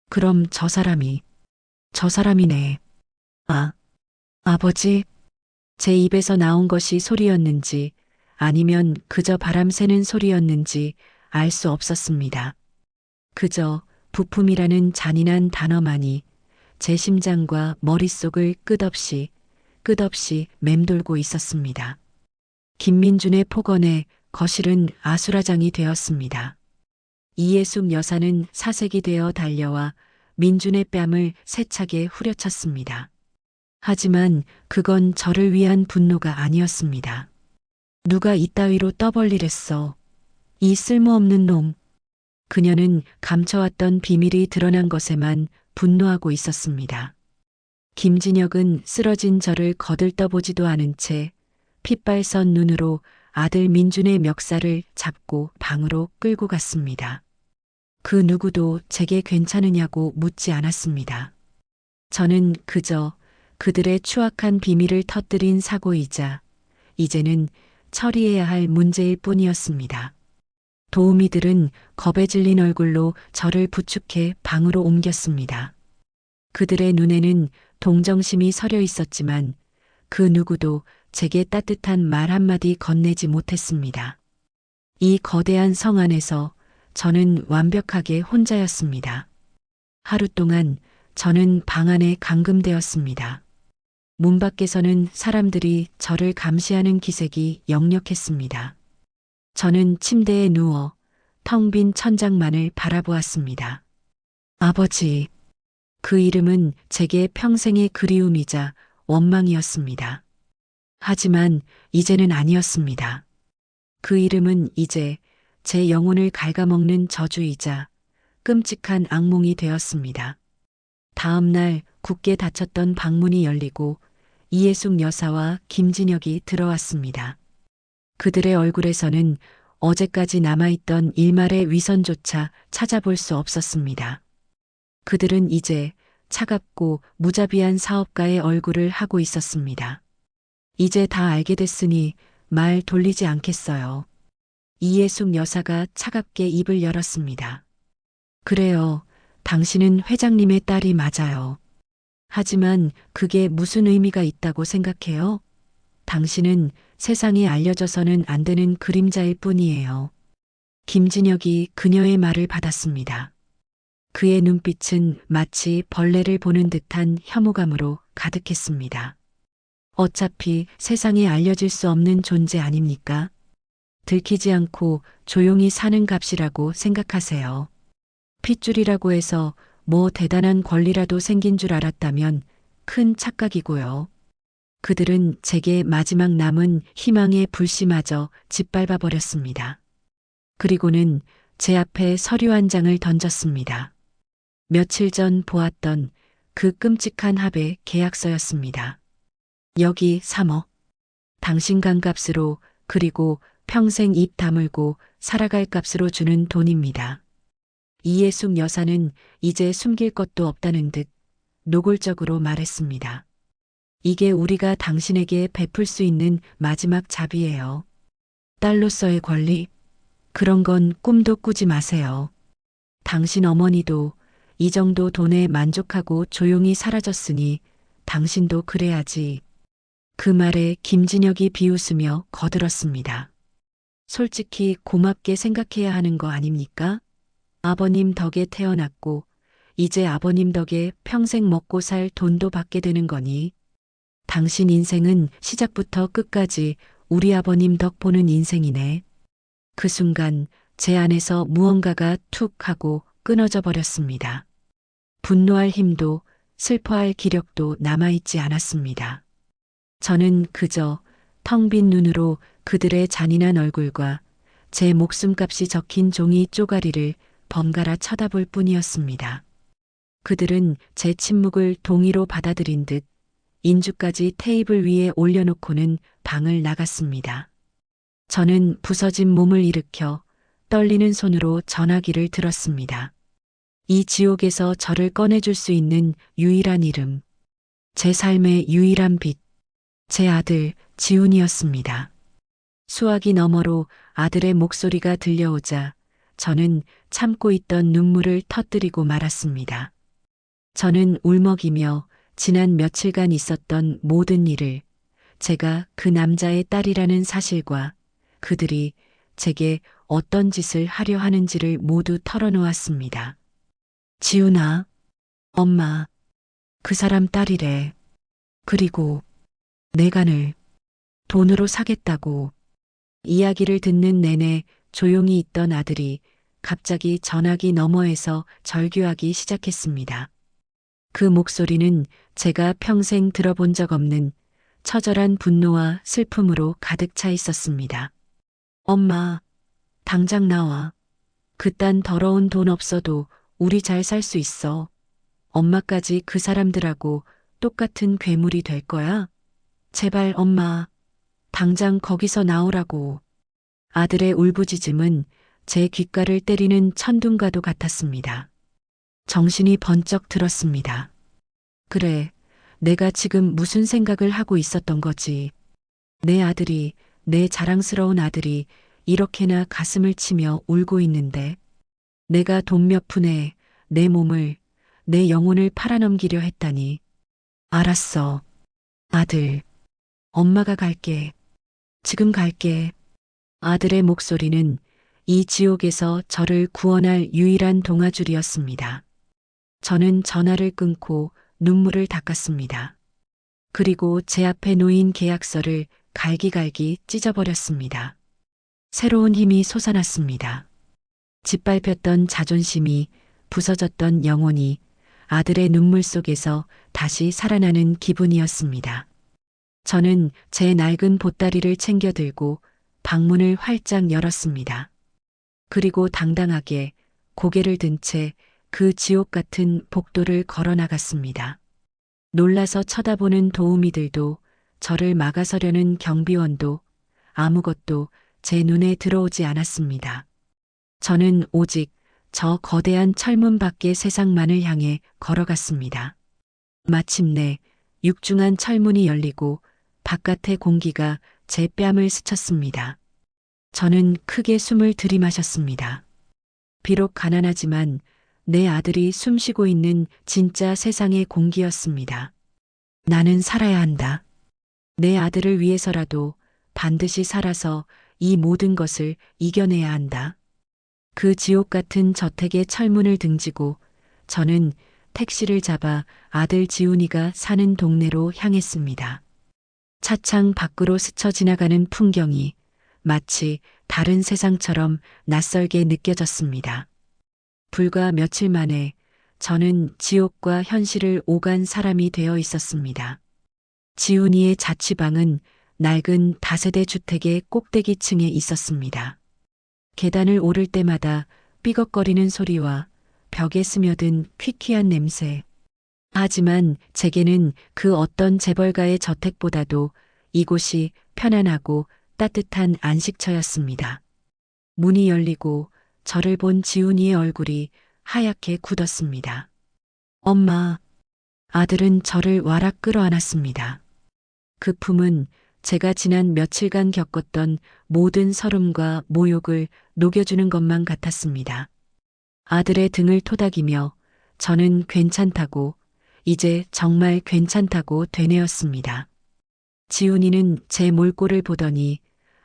Speaker 1: 그럼 저 사람이네. 아, 아버지? 제 입에서 나온 것이 소리였는지 아니면 그저 바람 새는 소리였는지 알 수 없었습니다. 그저 부품이라는 잔인한 단어만이 제 심장과 머릿속을 끝없이 맴돌고 있었습니다. 김민준의 폭언에 거실은 아수라장이 되었습니다. 이예숙 여사는 사색이 되어 달려와 민준의 뺨을 세차게 후려쳤습니다. 하지만 그건 저를 위한 분노가 아니었습니다. 누가 이따위로 떠벌리랬어. 이 쓸모없는 놈. 그녀는 감춰왔던 비밀이 드러난 것에만 분노하고 있었습니다. 김진혁은 쓰러진 저를 거들떠보지도 않은 채 핏발선 눈으로 아들 민준의 멱살을 잡고 방으로 끌고 갔습니다. 그 누구도 제게 괜찮으냐고 묻지 않았습니다. 저는 그저 그들의 추악한 비밀을 터뜨린 사고이자 이제는 처리해야 할 문제일 뿐이었습니다. 도우미들은 겁에 질린 얼굴로 저를 부축해 방으로 옮겼습니다. 그들의 눈에는 동정심이 서려 있었지만 그 누구도 제게 따뜻한 말 한마디 건네지 못했습니다. 이 거대한 성 안에서 저는 완벽하게 혼자였습니다. 하루 동안 저는 방 안에 감금되었습니다. 문 밖에서는 사람들이 저를 감시하는 기색이 역력했습니다. 저는 침대에 누워 텅 빈 천장만을 바라보았습니다. 아버지. 그 이름은 제게 평생의 그리움이자 원망이었습니다. 하지만 이제는 아니었습니다. 그 이름은 이제 제 영혼을 갉아먹는 저주이자 끔찍한 악몽이 되었습니다. 다음 날 굳게 닫혔던 방문이 열리고 이예숙 여사와 김진혁이 들어왔습니다. 그들의 얼굴에서는 어제까지 남아있던 일말의 위선조차 찾아볼 수 없었습니다. 그들은 이제 차갑고 무자비한 사업가의 얼굴을 하고 있었습니다. 이제 다 알게 됐으니 말 돌리지 않겠어요. 이예숙 여사가 차갑게 입을 열었습니다. 그래요. 당신은 회장님의 딸이 맞아요. 하지만 그게 무슨 의미가 있다고 생각해요? 당신은 세상에 알려져서는 안 되는 그림자일 뿐이에요. 김진혁이 그녀의 말을 받았습니다. 그의 눈빛은 마치 벌레를 보는 듯한 혐오감으로 가득했습니다. 어차피 세상에 알려질 수 없는 존재 아닙니까? 들키지 않고 조용히 사는 값이라고 생각하세요. 핏줄이라고 해서 뭐 대단한 권리라도 생긴 줄 알았다면 큰 착각이고요. 그들은 제게 마지막 남은 희망의 불씨마저 짓밟아 버렸습니다. 그리고는 제 앞에 서류 한 장을 던졌습니다. 며칠 전 보았던 그 끔찍한 합의 계약서였습니다. 여기 3억. 당신 간값으로 그리고 평생 입 다물고 살아갈 값으로 주는 돈입니다. 이예숙 여사는 이제 숨길 것도 없다는 듯 노골적으로 말했습니다. 이게 우리가 당신에게 베풀 수 있는 마지막 자비예요. 딸로서의 권리, 그런 건 꿈도 꾸지 마세요. 당신 어머니도 이 정도 돈에 만족하고 조용히 사라졌으니 당신도 그래야지. 그 말에 김진혁이 비웃으며 거들었습니다. 솔직히 고맙게 생각해야 하는 거 아닙니까? 아버님 덕에 태어났고 이제 아버님 덕에 평생 먹고 살 돈도 받게 되는 거니 당신 인생은 시작부터 끝까지 우리 아버님 덕 보는 인생이네. 그 순간 제 안에서 무언가가 툭 하고 끊어져 버렸습니다. 분노할 힘도 슬퍼할 기력도 남아있지 않았습니다. 저는 그저 텅 빈 눈으로 그들의 잔인한 얼굴과 제 목숨값이 적힌 종이 쪼가리를 번갈아 쳐다볼 뿐이었습니다. 그들은 제 침묵을 동의로 받아들인 듯 인주까지 테이블 위에 올려놓고는 방을 나갔습니다. 저는 부서진 몸을 일으켜 떨리는 손으로 전화기를 들었습니다. 이 지옥에서 저를 꺼내줄 수 있는 유일한 이름, 제 삶의 유일한 빛, 제 아들 지훈이었습니다. 수화기 너머로 아들의 목소리가 들려오자 저는 참고 있던 눈물을 터뜨리고 말았습니다. 저는 울먹이며 지난 며칠간 있었던 모든 일을 제가 그 남자의 딸이라는 사실과 그들이 제게 어떤 짓을 하려 하는지를 모두 털어놓았습니다. 지훈아, 엄마, 그 사람 딸이래. 그리고 내 간을 돈으로 사겠다고. 이야기를 듣는 내내 조용히 있던 아들이 갑자기 전화기 너머에서 절규하기 시작했습니다. 그 목소리는 제가 평생 들어본 적 없는 처절한 분노와 슬픔으로 가득 차 있었습니다. 엄마, 당장 나와. 그딴 더러운 돈 없어도 우리 잘 살 수 있어. 엄마까지 그 사람들하고 똑같은 괴물이 될 거야? 제발 엄마, 당장 거기서 나오라고. 아들의 울부짖음은 제 귓가를 때리는 천둥과도 같았습니다. 정신이 번쩍 들었습니다. 그래, 내가 지금 무슨 생각을 하고 있었던 거지. 내 아들이, 내 자랑스러운 아들이 이렇게나 가슴을 치며 울고 있는데 내가 돈 몇 푼에 내 몸을, 내 영혼을 팔아넘기려 했다니. 알았어. 아들. 엄마가 갈게. 지금 갈게. 아들의 목소리는 이 지옥에서 저를 구원할 유일한 동아줄이었습니다. 저는 전화를 끊고 눈물을 닦았습니다. 그리고 제 앞에 놓인 계약서를 갈기갈기 찢어버렸습니다. 새로운 힘이 솟아났습니다. 짓밟혔던 자존심이, 부서졌던 영혼이 아들의 눈물 속에서 다시 살아나는 기분이었습니다. 저는 제 낡은 보따리를 챙겨 들고 방문을 활짝 열었습니다. 그리고 당당하게 고개를 든 채 그 지옥 같은 복도를 걸어 나갔습니다. 놀라서 쳐다보는 도우미들도, 저를 막아서려는 경비원도 아무것도 제 눈에 들어오지 않았습니다. 저는 오직 저 거대한 철문 밖의 세상만을 향해 걸어갔습니다. 마침내 육중한 철문이 열리고 바깥의 공기가 제 뺨을 스쳤습니다. 저는 크게 숨을 들이마셨습니다. 비록 가난하지만 내 아들이 숨쉬고 있는 진짜 세상의 공기였습니다. 나는 살아야 한다. 내 아들을 위해서라도 반드시 살아서 이 모든 것을 이겨내야 한다. 그 지옥 같은 저택의 철문을 등지고 저는 택시를 잡아 아들 지훈이가 사는 동네로 향했습니다. 차창 밖으로 스쳐 지나가는 풍경이 마치 다른 세상처럼 낯설게 느껴졌습니다. 불과 며칠 만에 저는 지옥과 현실을 오간 사람이 되어 있었습니다. 지훈이의 자취방은 낡은 다세대 주택의 꼭대기층에 있었습니다. 계단을 오를 때마다 삐걱거리는 소리와 벽에 스며든 퀴퀴한 냄새. 하지만 제게는 그 어떤 재벌가의 저택보다도 이곳이 편안하고 따뜻한 안식처였습니다. 문이 열리고 저를 본 지훈이의 얼굴이 하얗게 굳었습니다. 엄마. 아들은 저를 와락 끌어안았습니다. 그 품은 제가 지난 며칠간 겪었던 모든 서름과 모욕을 녹여주는 것만 같았습니다. 아들의 등을 토닥이며 저는 괜찮다고, 이제 정말 괜찮다고 되뇌었습니다. 지훈이는 제 몰골을 보더니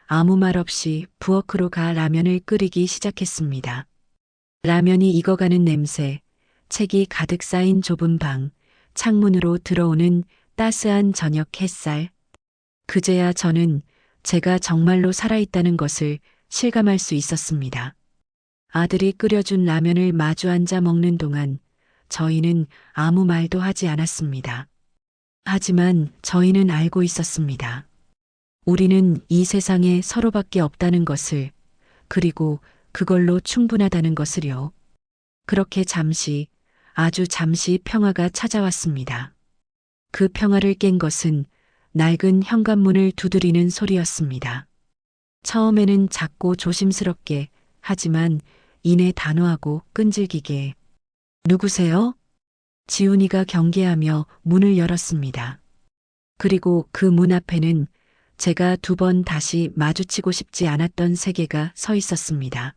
Speaker 1: 아무 말 없이 부엌으로 가 라면을 끓이기 시작했습니다. 라면이 익어가는 냄새, 책이 가득 쌓인 좁은 방, 창문으로 들어오는 따스한 저녁 햇살. 그제야 저는 제가 정말로 살아있다는 것을 실감할 수 있었습니다. 아들이 끓여준 라면을 마주 앉아 먹는 동안 저희는 아무 말도 하지 않았습니다. 하지만 저희는 알고 있었습니다. 우리는 이 세상에 서로밖에 없다는 것을, 그리고 그걸로 충분하다는 것을요. 그렇게 잠시, 아주 잠시 평화가 찾아왔습니다. 그 평화를 깬 것은 낡은 현관문을 두드리는 소리였습니다. 처음에는 작고 조심스럽게, 하지만 이내 단호하고 끈질기게. 누구세요? 지훈이가 경계하며 문을 열었습니다. 그리고 그 문 앞에는 제가 2번 다시 마주치고 싶지 않았던 세계가 서 있었습니다.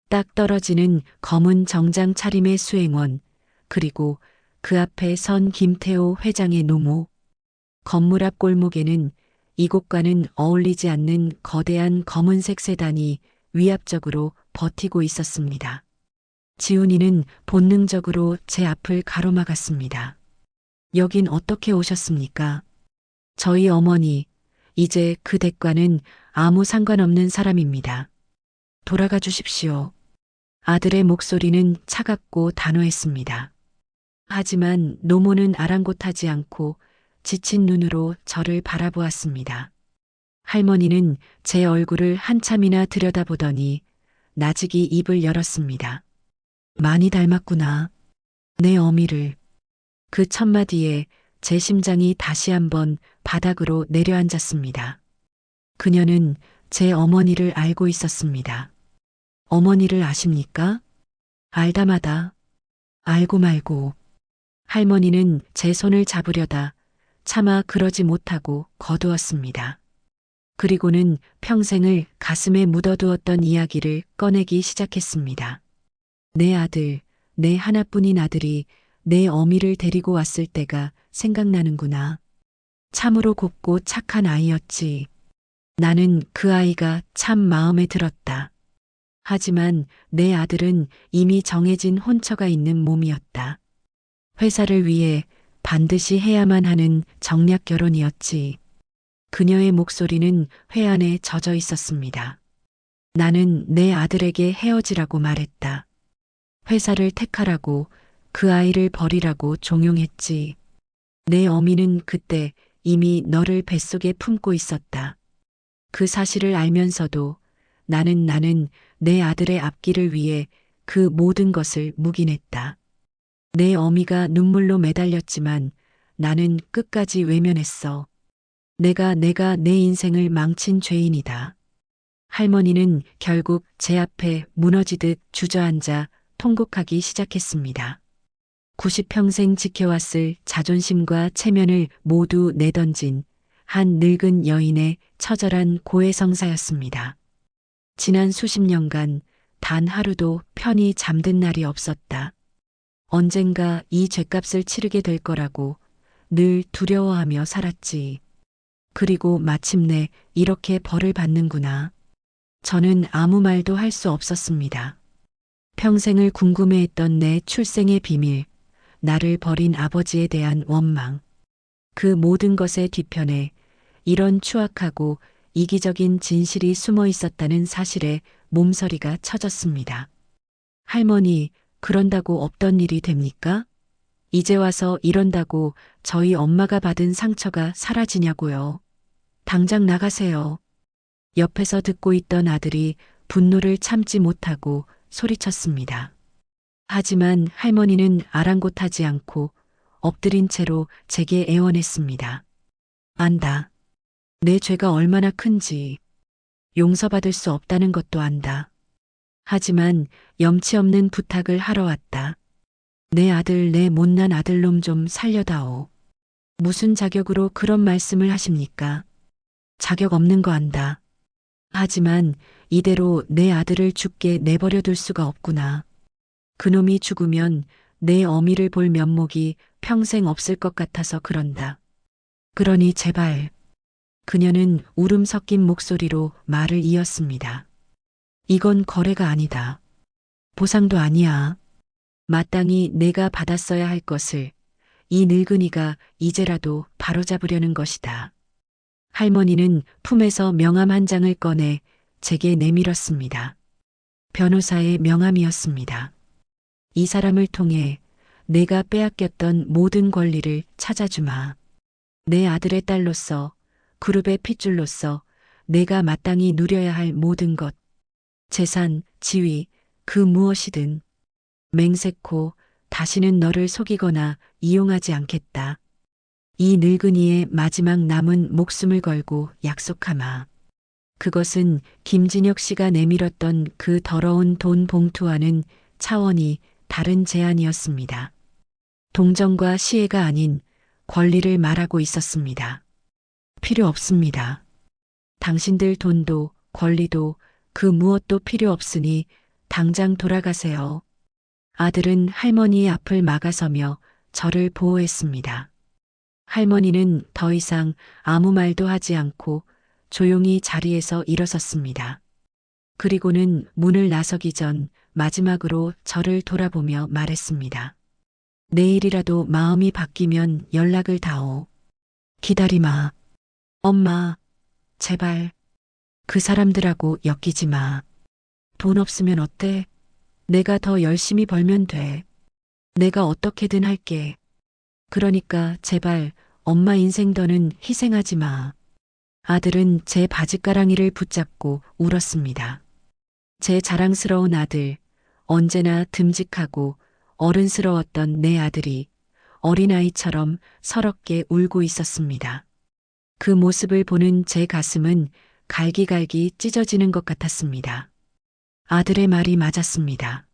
Speaker 1: 딱 떨어지는 검은 정장 차림의 수행원, 그리고 그 앞에 선 김태호 회장의 노모. 건물 앞 골목에는 이곳과는 어울리지 않는 거대한 검은색 세단이 위압적으로 버티고 있었습니다. 지훈이는 본능적으로 제 앞을 가로막았습니다. 여긴 어떻게 오셨습니까? 저희 어머니, 이제 그 댁과는 아무 상관없는 사람입니다. 돌아가 주십시오. 아들의 목소리는 차갑고 단호했습니다. 하지만 노모는 아랑곳하지 않고 지친 눈으로 저를 바라보았습니다. 할머니는 제 얼굴을 한참이나 들여다보더니 나직이 입을 열었습니다. 많이 닮았구나. 내 어미를. 그 첫마디에 제 심장이 다시 한번 바닥으로 내려앉았습니다. 그녀는 제 어머니를 알고 있었습니다. 어머니를 아십니까? 알다마다. 알고 말고. 할머니는 제 손을 잡으려다 차마 그러지 못하고 거두었습니다. 그리고는 평생을 가슴에 묻어두었던 이야기를 꺼내기 시작했습니다. 내 아들, 내 하나뿐인 아들이 내 어미를 데리고 왔을 때가 생각나는구나. 참으로 곱고 착한 아이였지. 나는 그 아이가 참 마음에 들었다. 하지만 내 아들은 이미 정해진 혼처가 있는 몸이었다. 회사를 위해 반드시 해야만 하는 정략 결혼이었지. 그녀의 목소리는 회한에 젖어 있었습니다. 나는 내 아들에게 헤어지라고 말했다. 회사를 택하라고, 그 아이를 버리라고 종용했지. 내 어미는 그때 이미 너를 뱃속에 품고 있었다. 그 사실을 알면서도 나는 내 아들의 앞길을 위해 그 모든 것을 묵인했다. 내 어미가 눈물로 매달렸지만 나는 끝까지 외면했어. 내가 내 인생을 망친 죄인이다. 할머니는 결국 제 앞에 무너지듯 주저앉아 통곡하기 시작했습니다. 90평생 지켜왔을 자존심과 체면을 모두 내던진 한 늙은 여인의 처절한 고해성사였습니다. 지난 수십 년간 단 하루도 편히 잠든 날이 없었다. 언젠가 이 죗값을 치르게 될 거라고 늘 두려워하며 살았지. 그리고 마침내 이렇게 벌을 받는구나. 저는 아무 말도 할 수 없었습니다. 평생을 궁금해했던 내 출생의 비밀, 나를 버린 아버지에 대한 원망, 그 모든 것의 뒤편에 이런 추악하고 이기적인 진실이 숨어 있었다는 사실에 몸서리가 쳐졌습니다. 할머니, 그런다고 없던 일이 됩니까? 이제 와서 이런다고 저희 엄마가 받은 상처가 사라지냐고요. 당장 나가세요. 옆에서 듣고 있던 아들이 분노를 참지 못하고 소리쳤습니다. 하지만 할머니는 아랑곳하지 않고 엎드린 채로 제게 애원했습니다. 안다. 내 죄가 얼마나 큰지 용서받을 수 없다는 것도 안다. 하지만 염치 없는 부탁을 하러 왔다. 내 아들, 내 못난 아들놈 좀 살려다오. 무슨 자격으로 그런 말씀을 하십니까? 자격 없는 거 안다. 하지만 이대로 내 아들을 죽게 내버려 둘 수가 없구나. 그놈이 죽으면 내 어미를 볼 면목이 평생 없을 것 같아서 그런다. 그러니 제발. 그녀는 울음 섞인 목소리로 말을 이었습니다. 이건 거래가 아니다. 보상도 아니야. 마땅히 내가 받았어야 할 것을 이 늙은이가 이제라도 바로잡으려는 것이다. 할머니는 품에서 명함 한 장을 꺼내 제게 내밀었습니다. 변호사의 명함이었습니다. 이 사람을 통해 내가 빼앗겼던 모든 권리를 찾아주마. 내 아들의 딸로서, 그룹의 핏줄로서 내가 마땅히 누려야 할 모든 것, 재산, 지위, 그 무엇이든 맹세코 다시는 너를 속이거나 이용하지 않겠다. 이 늙은이의 마지막 남은 목숨을 걸고 약속하마. 그것은 김진혁 씨가 내밀었던 그 더러운 돈 봉투와는 차원이 다른 제안이었습니다. 동정과 시혜가 아닌 권리를 말하고 있었습니다. 필요 없습니다. 당신들 돈도 권리도 그 무엇도 필요 없으니 당장 돌아가세요. 아들은 할머니의 앞을 막아서며 저를 보호했습니다. 할머니는 더 이상 아무 말도 하지 않고 조용히 자리에서 일어섰습니다. 그리고는 문을 나서기 전 마지막으로 저를 돌아보며 말했습니다. 내일이라도 마음이 바뀌면 연락을 다오. 기다리마. 엄마, 제발. 그 사람들하고 엮이지 마. 돈 없으면 어때? 내가 더 열심히 벌면 돼. 내가 어떻게든 할게. 그러니까 제발 엄마 인생 더는 희생하지 마. 아들은 제 바짓가랑이를 붙잡고 울었습니다. 제 자랑스러운 아들, 언제나 듬직하고 어른스러웠던 내 아들이 어린아이처럼 서럽게 울고 있었습니다. 그 모습을 보는 제 가슴은 갈기갈기 찢어지는 것 같았습니다. 아들의 말이 맞았습니다.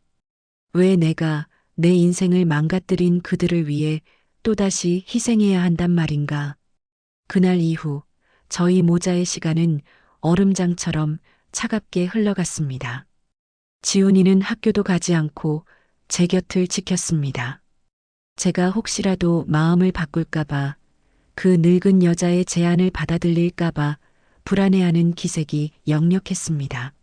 Speaker 1: 왜 내가 내 인생을 망가뜨린 그들을 위해 또다시 희생해야 한단 말인가? 그날 이후 저희 모자의 시간은 얼음장처럼 차갑게 흘러갔습니다. 지훈이는 학교도 가지 않고 제 곁을 지켰습니다. 제가 혹시라도 마음을 바꿀까봐, 그 늙은 여자의 제안을 받아들일까봐 불안해하는 기색이 역력했습니다.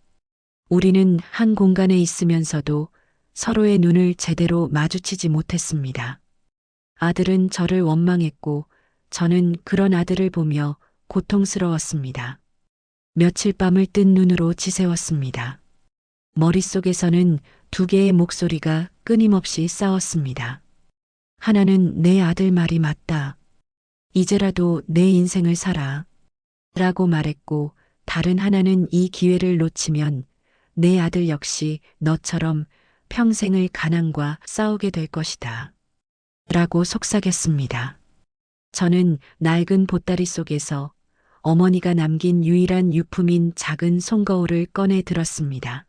Speaker 1: 우리는 한 공간에 있으면서도 서로의 눈을 제대로 마주치지 못했습니다. 아들은 저를 원망했고 저는 그런 아들을 보며 고통스러웠습니다. 며칠 밤을 뜬 눈으로 지새웠습니다. 머릿속에서는 두 개의 목소리가 끊임없이 싸웠습니다. 하나는 내 아들 말이 맞다. 이제라도 내 인생을 살아. 라고 말했고, 다른 하나는 이 기회를 놓치면 내 아들 역시 너처럼 평생을 가난과 싸우게 될 것이다. 라고 속삭였습니다. 저는 낡은 보따리 속에서 어머니가 남긴 유일한 유품인 작은 손거울을 꺼내 들었습니다.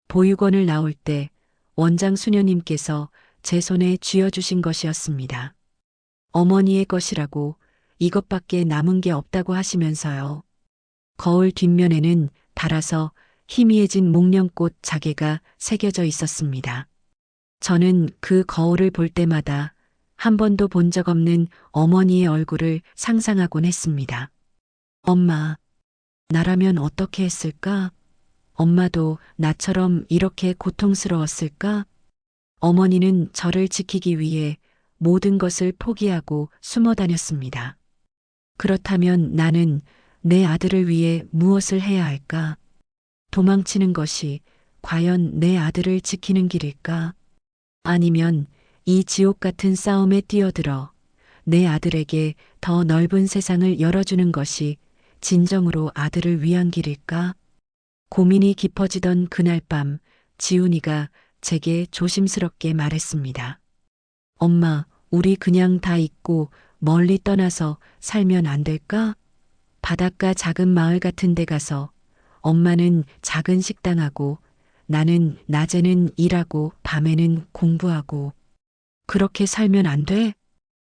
Speaker 1: 보육원을 나올 때 원장 수녀님께서 제 손에 쥐어주신 것이었습니다. 어머니의 것이라고 이것밖에 남은 게 없다고 하시면서요. 거울 뒷면에는 달아서 희미해진 목련꽃 자개가 새겨져 있었습니다. 저는 그 거울을 볼 때마다 한 번도 본 적 없는 어머니의 얼굴을 상상하곤 했습니다. 엄마, 나라면 어떻게 했을까? 엄마도 나처럼 이렇게 고통스러웠을까? 어머니는 저를 지키기 위해 모든 것을 포기하고 숨어 다녔습니다. 그렇다면 나는 내 아들을 위해 무엇을 해야 할까? 도망치는 것이 과연 내 아들을 지키는 길일까? 아니면 이 지옥 같은 싸움에 뛰어들어 내 아들에게 더 넓은 세상을 열어주는 것이 진정으로 아들을 위한 길일까? 고민이 깊어지던 그날 밤 지훈이가 제게 조심스럽게 말했습니다. 엄마, 우리 그냥 다 잊고 멀리 떠나서 살면 안 될까? 바닷가 작은 마을 같은 데 가서 엄마는 작은 식당하고 나는 낮에는 일하고 밤에는 공부하고 그렇게 살면 안 돼?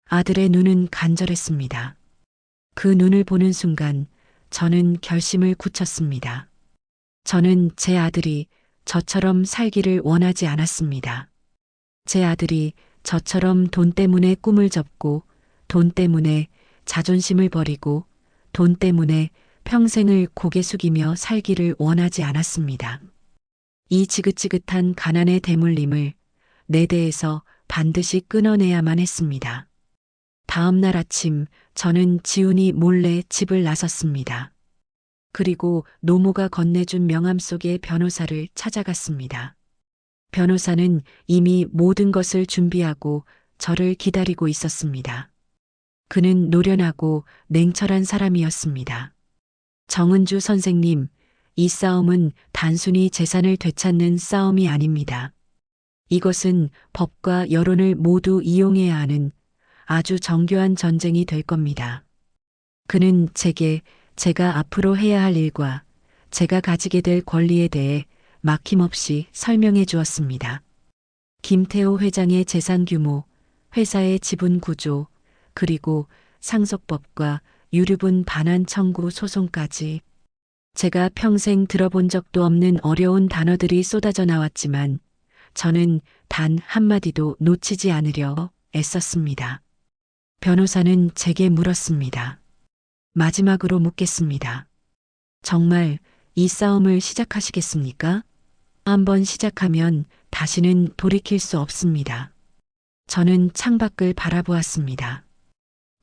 Speaker 1: 아들의 눈은 간절했습니다. 그 눈을 보는 순간 저는 결심을 굳혔습니다. 저는 제 아들이 저처럼 살기를 원하지 않았습니다. 제 아들이 저처럼 돈 때문에 꿈을 접고 돈 때문에 자존심을 버리고 돈 때문에 평생을 고개 숙이며 살기를 원하지 않았습니다. 이 지긋지긋한 가난의 대물림을 내 대에서 반드시 끊어내야만 했습니다. 다음 날 아침 저는 지훈이 몰래 집을 나섰습니다. 그리고 노모가 건네준 명함 속의 변호사를 찾아갔습니다. 변호사는 이미 모든 것을 준비하고 저를 기다리고 있었습니다. 그는 노련하고 냉철한 사람이었습니다. 정은주 선생님, 이 싸움은 단순히 재산을 되찾는 싸움이 아닙니다. 이것은 법과 여론을 모두 이용해야 하는 아주 정교한 전쟁이 될 겁니다. 그는 제게 제가 앞으로 해야 할 일과 제가 가지게 될 권리에 대해 막힘없이 설명해 주었습니다. 김태호 회장의 재산 규모, 회사의 지분 구조, 그리고 상속법과 유류분 반환 청구 소송까지 제가 평생 들어본 적도 없는 어려운 단어들이 쏟아져 나왔지만 저는 단 한마디도 놓치지 않으려 애썼습니다. 변호사는 제게 물었습니다. 마지막으로 묻겠습니다. 정말 이 싸움을 시작하시겠습니까? 한번 시작하면 다시는 돌이킬 수 없습니다. 저는 창밖을 바라보았습니다.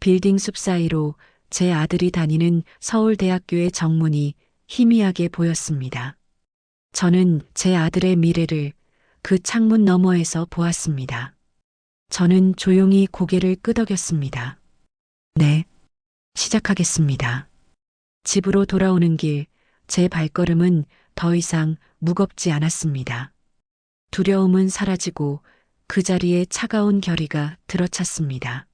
Speaker 1: 빌딩 숲 사이로 제 아들이 다니는 서울대학교의 정문이 희미하게 보였습니다. 저는 제 아들의 미래를 그 창문 너머에서 보았습니다. 저는 조용히 고개를 끄덕였습니다. 네, 시작하겠습니다. 집으로 돌아오는 길, 제 발걸음은 더 이상 무겁지 않았습니다. 두려움은 사라지고 그 자리에 차가운 결의가 들어찼습니다.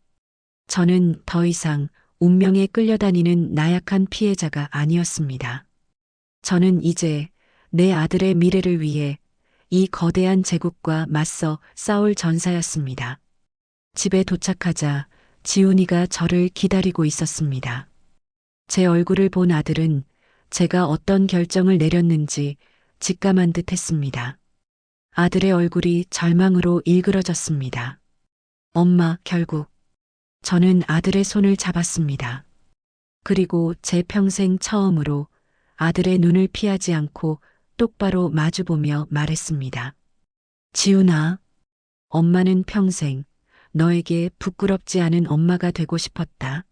Speaker 1: 저는 더 이상 운명에 끌려다니는 나약한 피해자가 아니었습니다. 저는 이제 내 아들의 미래를 위해 이 거대한 제국과 맞서 싸울 전사였습니다. 집에 도착하자 지훈이가 저를 기다리고 있었습니다. 제 얼굴을 본 아들은 제가 어떤 결정을 내렸는지 직감한 듯 했습니다. 아들의 얼굴이 절망으로 일그러졌습니다. 엄마, 결국. 저는 아들의 손을 잡았습니다. 그리고 제 평생 처음으로 아들의 눈을 피하지 않고 똑바로 마주보며 말했습니다. 지훈아, 엄마는 평생 너에게 부끄럽지 않은 엄마가 되고 싶었다.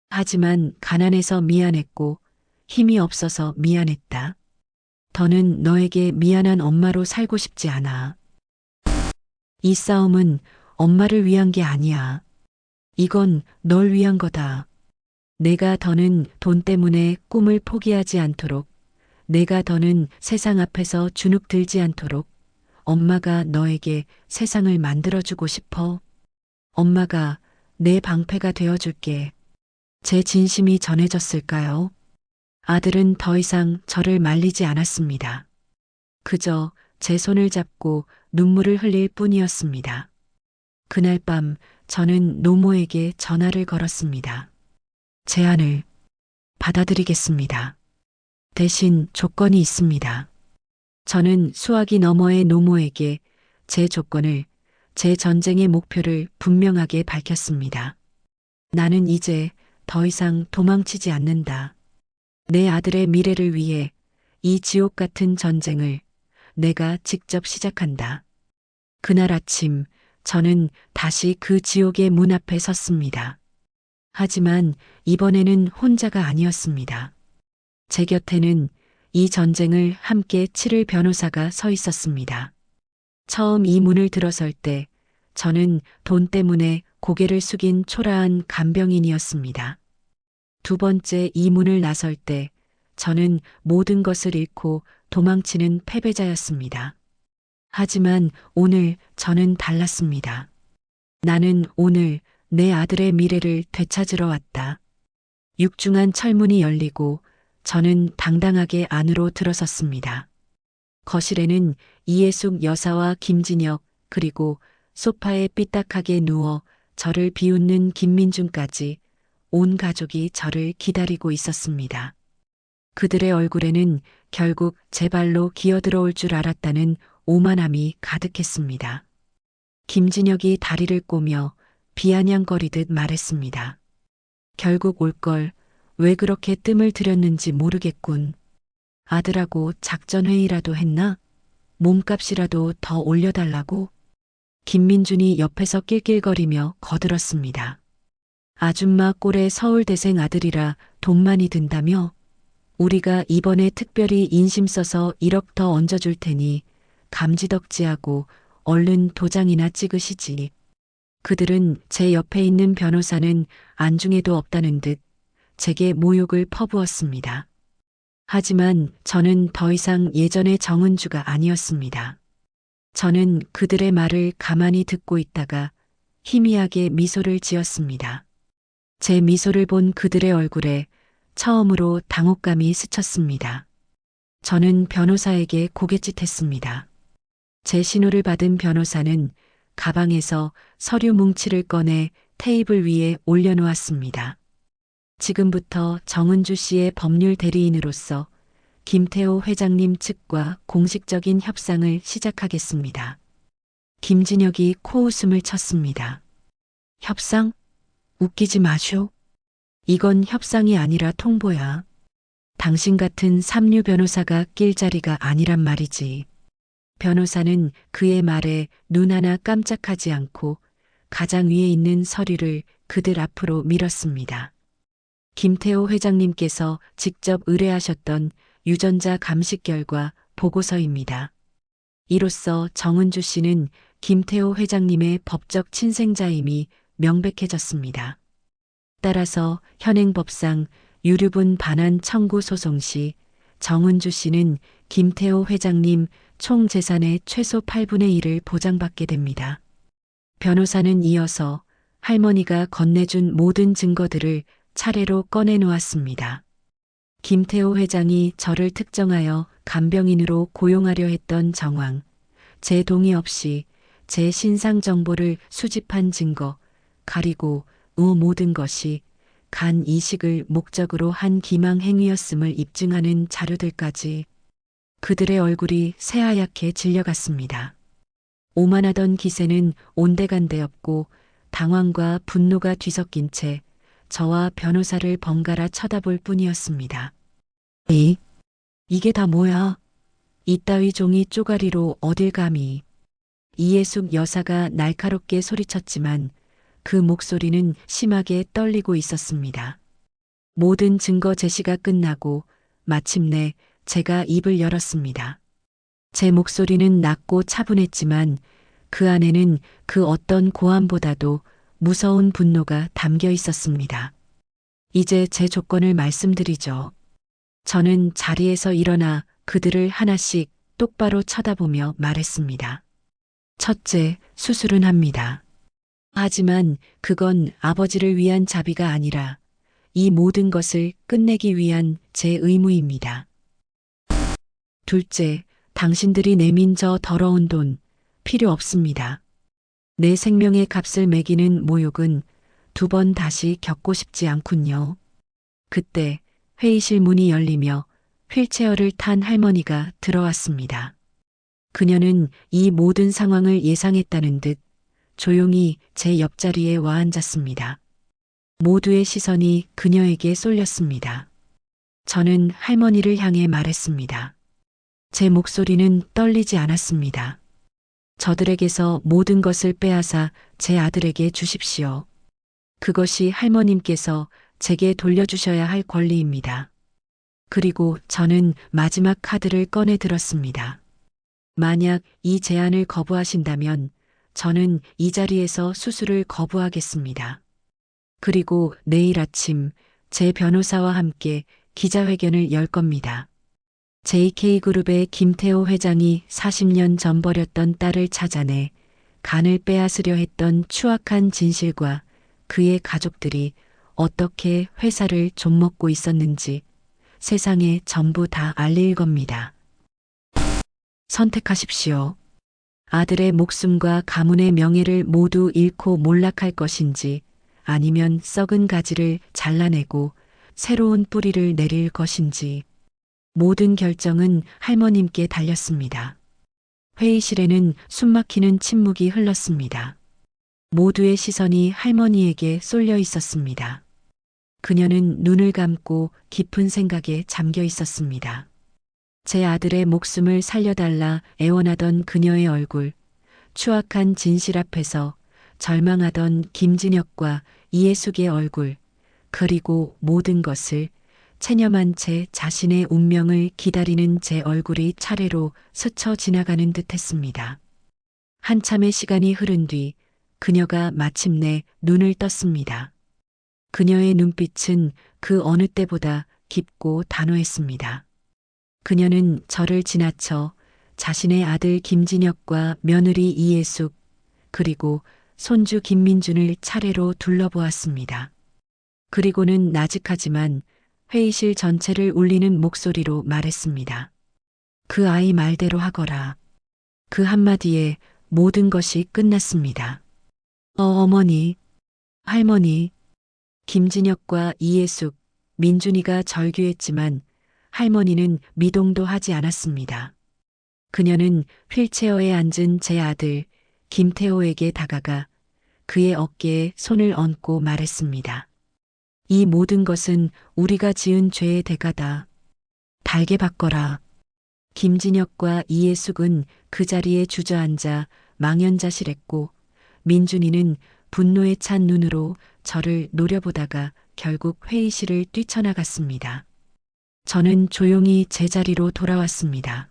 Speaker 1: 하지만 가난해서 미안했고 힘이 없어서 미안했다. 더는 너에게 미안한 엄마로 살고 싶지 않아. 이 싸움은 엄마를 위한 게 아니야. 이건 널 위한 거다. 내가 더는 돈 때문에 꿈을 포기하지 않도록, 내가 더는 세상 앞에서 주눅 들지 않도록 엄마가 너에게 세상을 만들어주고 싶어. 엄마가 내 방패가 되어줄게. 제 진심이 전해졌을까요? 아들은 더 이상 저를 말리지 않았습니다. 그저 제 손을 잡고 눈물을 흘릴 뿐이었습니다. 그날 밤 저는 노모에게 전화를 걸었습니다. 제안을 받아들이겠습니다. 대신 조건이 있습니다. 저는 수화기 너머의 노모에게 제 조건을, 제 전쟁의 목표를 분명하게 밝혔습니다. 나는 이제 더 이상 도망치지 않는다. 내 아들의 미래를 위해 이 지옥 같은 전쟁을 내가 직접 시작한다. 그날 아침 저는 다시 그 지옥의 문 앞에 섰습니다. 하지만 이번에는 혼자가 아니었습니다. 제 곁에는 이 전쟁을 함께 치를 변호사가 서 있었습니다. 처음 이 문을 들어설 때 저는 돈 때문에 고개를 숙인 초라한 간병인이었습니다. 두 번째 이 문을 나설 때 저는 모든 것을 잃고 도망치는 패배자였습니다. 하지만 오늘 저는 달랐습니다. 나는 오늘 내 아들의 미래를 되찾으러 왔다. 육중한 철문이 열리고 저는 당당하게 안으로 들어섰습니다. 거실에는 이예숙 여사와 김진혁, 그리고 소파에 삐딱하게 누워 저를 비웃는 김민중까지 온 가족이 저를 기다리고 있었습니다. 그들의 얼굴에는 결국 제 발로 기어들어올 줄 알았다는 오만함이 가득했습니다. 김진혁이 다리를 꼬며 비아냥거리듯 말했습니다. 결국 올 걸 왜 그렇게 뜸을 들였는지 모르겠군. 아들하고 작전회의라도 했나? 몸값이라도 더 올려달라고? 김민준이 옆에서 낄낄거리며 거들었습니다. 아줌마 꼴의 서울대생 아들이라 돈 많이 든다며? 우리가 이번에 특별히 인심 써서 1억 더 얹어줄 테니 감지덕지하고 얼른 도장이나 찍으시지. 그들은 제 옆에 있는 변호사는 안중에도 없다는 듯 제게 모욕을 퍼부었습니다. 하지만 저는 더 이상 예전의 정은주가 아니었습니다. 저는 그들의 말을 가만히 듣고 있다가 희미하게 미소를 지었습니다. 제 미소를 본 그들의 얼굴에 처음으로 당혹감이 스쳤습니다. 저는 변호사에게 고갯짓했습니다. 제 신호를 받은 변호사는 가방에서 서류 뭉치를 꺼내 테이블 위에 올려놓았습니다. 지금부터 정은주 씨의 법률 대리인으로서 김태호 회장님 측과 공식적인 협상을 시작하겠습니다. 김진혁이 코웃음을 쳤습니다. 협상? 웃기지 마쇼. 이건 협상이 아니라 통보야. 당신 같은 삼류 변호사가 낄 자리가 아니란 말이지. 변호사는 그의 말에 눈 하나 깜짝하지 않고 가장 위에 있는 서류를 그들 앞으로 밀었습니다. 김태호 회장님께서 직접 의뢰하셨던 유전자 감식 결과 보고서입니다. 이로써 정은주 씨는 김태호 회장님의 법적 친생자임이 명백해졌습니다. 따라서 현행법상 유류분 반환 청구 소송 시 정은주 씨는 김태호 회장님 총 재산의 최소 8분의 1을 보장받게 됩니다. 변호사는 이어서 할머니가 건네준 모든 증거들을 차례로 꺼내 놓았습니다. 김태호 회장이 저를 특정하여 간병인으로 고용하려 했던 정황, 제 동의 없이 제 신상 정보를 수집한 증거, 가리고 모든 것이 간 이식을 목적으로 한 기망 행위였음을 입증하는 자료들까지 그들의 얼굴이 새하얗게 질려갔습니다. 오만하던 기세는 온데간데없고 당황과 분노가 뒤섞인 채 저와 변호사를 번갈아 쳐다볼 뿐이었습니다. 이게 다 뭐야? 이따위 종이 쪼가리로 어딜 감히. 이예숙 여사가 날카롭게 소리쳤지만 그 목소리는 심하게 떨리고 있었습니다. 모든 증거 제시가 끝나고 마침내 제가 입을 열었습니다. 제 목소리는 낮고 차분했지만 그 안에는 그 어떤 고함보다도 무서운 분노가 담겨 있었습니다. 이제 제 조건을 말씀드리죠. 저는 자리에서 일어나 그들을 하나씩 똑바로 쳐다보며 말했습니다. 첫째, 수술은 합니다. 하지만 그건 아버지를 위한 자비가 아니라 이 모든 것을 끝내기 위한 제 의무입니다. 둘째, 당신들이 내민 저 더러운 돈 필요 없습니다. 내 생명의 값을 매기는 모욕은 2번 다시 겪고 싶지 않군요. 그때 회의실 문이 열리며 휠체어를 탄 할머니가 들어왔습니다. 그녀는 이 모든 상황을 예상했다는 듯 조용히 제 옆자리에 와 앉았습니다. 모두의 시선이 그녀에게 쏠렸습니다. 저는 할머니를 향해 말했습니다. 제 목소리는 떨리지 않았습니다. 저들에게서 모든 것을 빼앗아 제 아들에게 주십시오. 그것이 할머님께서 제게 돌려주셔야 할 권리입니다. 그리고 저는 마지막 카드를 꺼내 들었습니다. 만약 이 제안을 거부하신다면 저는 이 자리에서 수술을 거부하겠습니다. 그리고 내일 아침 제 변호사와 함께 기자회견을 열 겁니다. JK그룹의 김태호 회장이 40년 전 버렸던 딸을 찾아내 간을 빼앗으려 했던 추악한 진실과 그의 가족들이 어떻게 회사를 좀먹고 있었는지 세상에 전부 다 알릴 겁니다. 선택하십시오. 아들의 목숨과 가문의 명예를 모두 잃고 몰락할 것인지 아니면 썩은 가지를 잘라내고 새로운 뿌리를 내릴 것인지 모든 결정은 할머님께 달렸습니다. 회의실에는 숨막히는 침묵이 흘렀습니다. 모두의 시선이 할머니에게 쏠려 있었습니다. 그녀는 눈을 감고 깊은 생각에 잠겨 있었습니다. 제 아들의 목숨을 살려달라 애원하던 그녀의 얼굴, 추악한 진실 앞에서 절망하던 김진혁과 이예숙의 얼굴, 그리고 모든 것을 체념한 채 자신의 운명을 기다리는 제 얼굴이 차례로 스쳐 지나가는 듯 했습니다. 한참의 시간이 흐른 뒤 그녀가 마침내 눈을 떴습니다. 그녀의 눈빛은 그 어느 때보다 깊고 단호했습니다. 그녀는 저를 지나쳐 자신의 아들 김진혁과 며느리 이예숙, 그리고 손주 김민준을 차례로 둘러보았습니다. 그리고는 나직하지만 회의실 전체를 울리는 목소리로 말했습니다. 그 아이 말대로 하거라. 그 한마디에 모든 것이 끝났습니다. 어머니, 할머니, 김진혁과 이예숙, 민준이가 절규했지만 할머니는 미동도 하지 않았습니다. 그녀는 휠체어에 앉은 제 아들 김태호에게 다가가 그의 어깨에 손을 얹고 말했습니다. 이 모든 것은 우리가 지은 죄의 대가다. 달게 바꿔라. 김진혁과 이예숙은 그 자리에 주저앉아 망연자실했고 민준이는 분노에 찬 눈으로 저를 노려보다가 결국 회의실을 뛰쳐나갔습니다. 저는 조용히 제자리로 돌아왔습니다.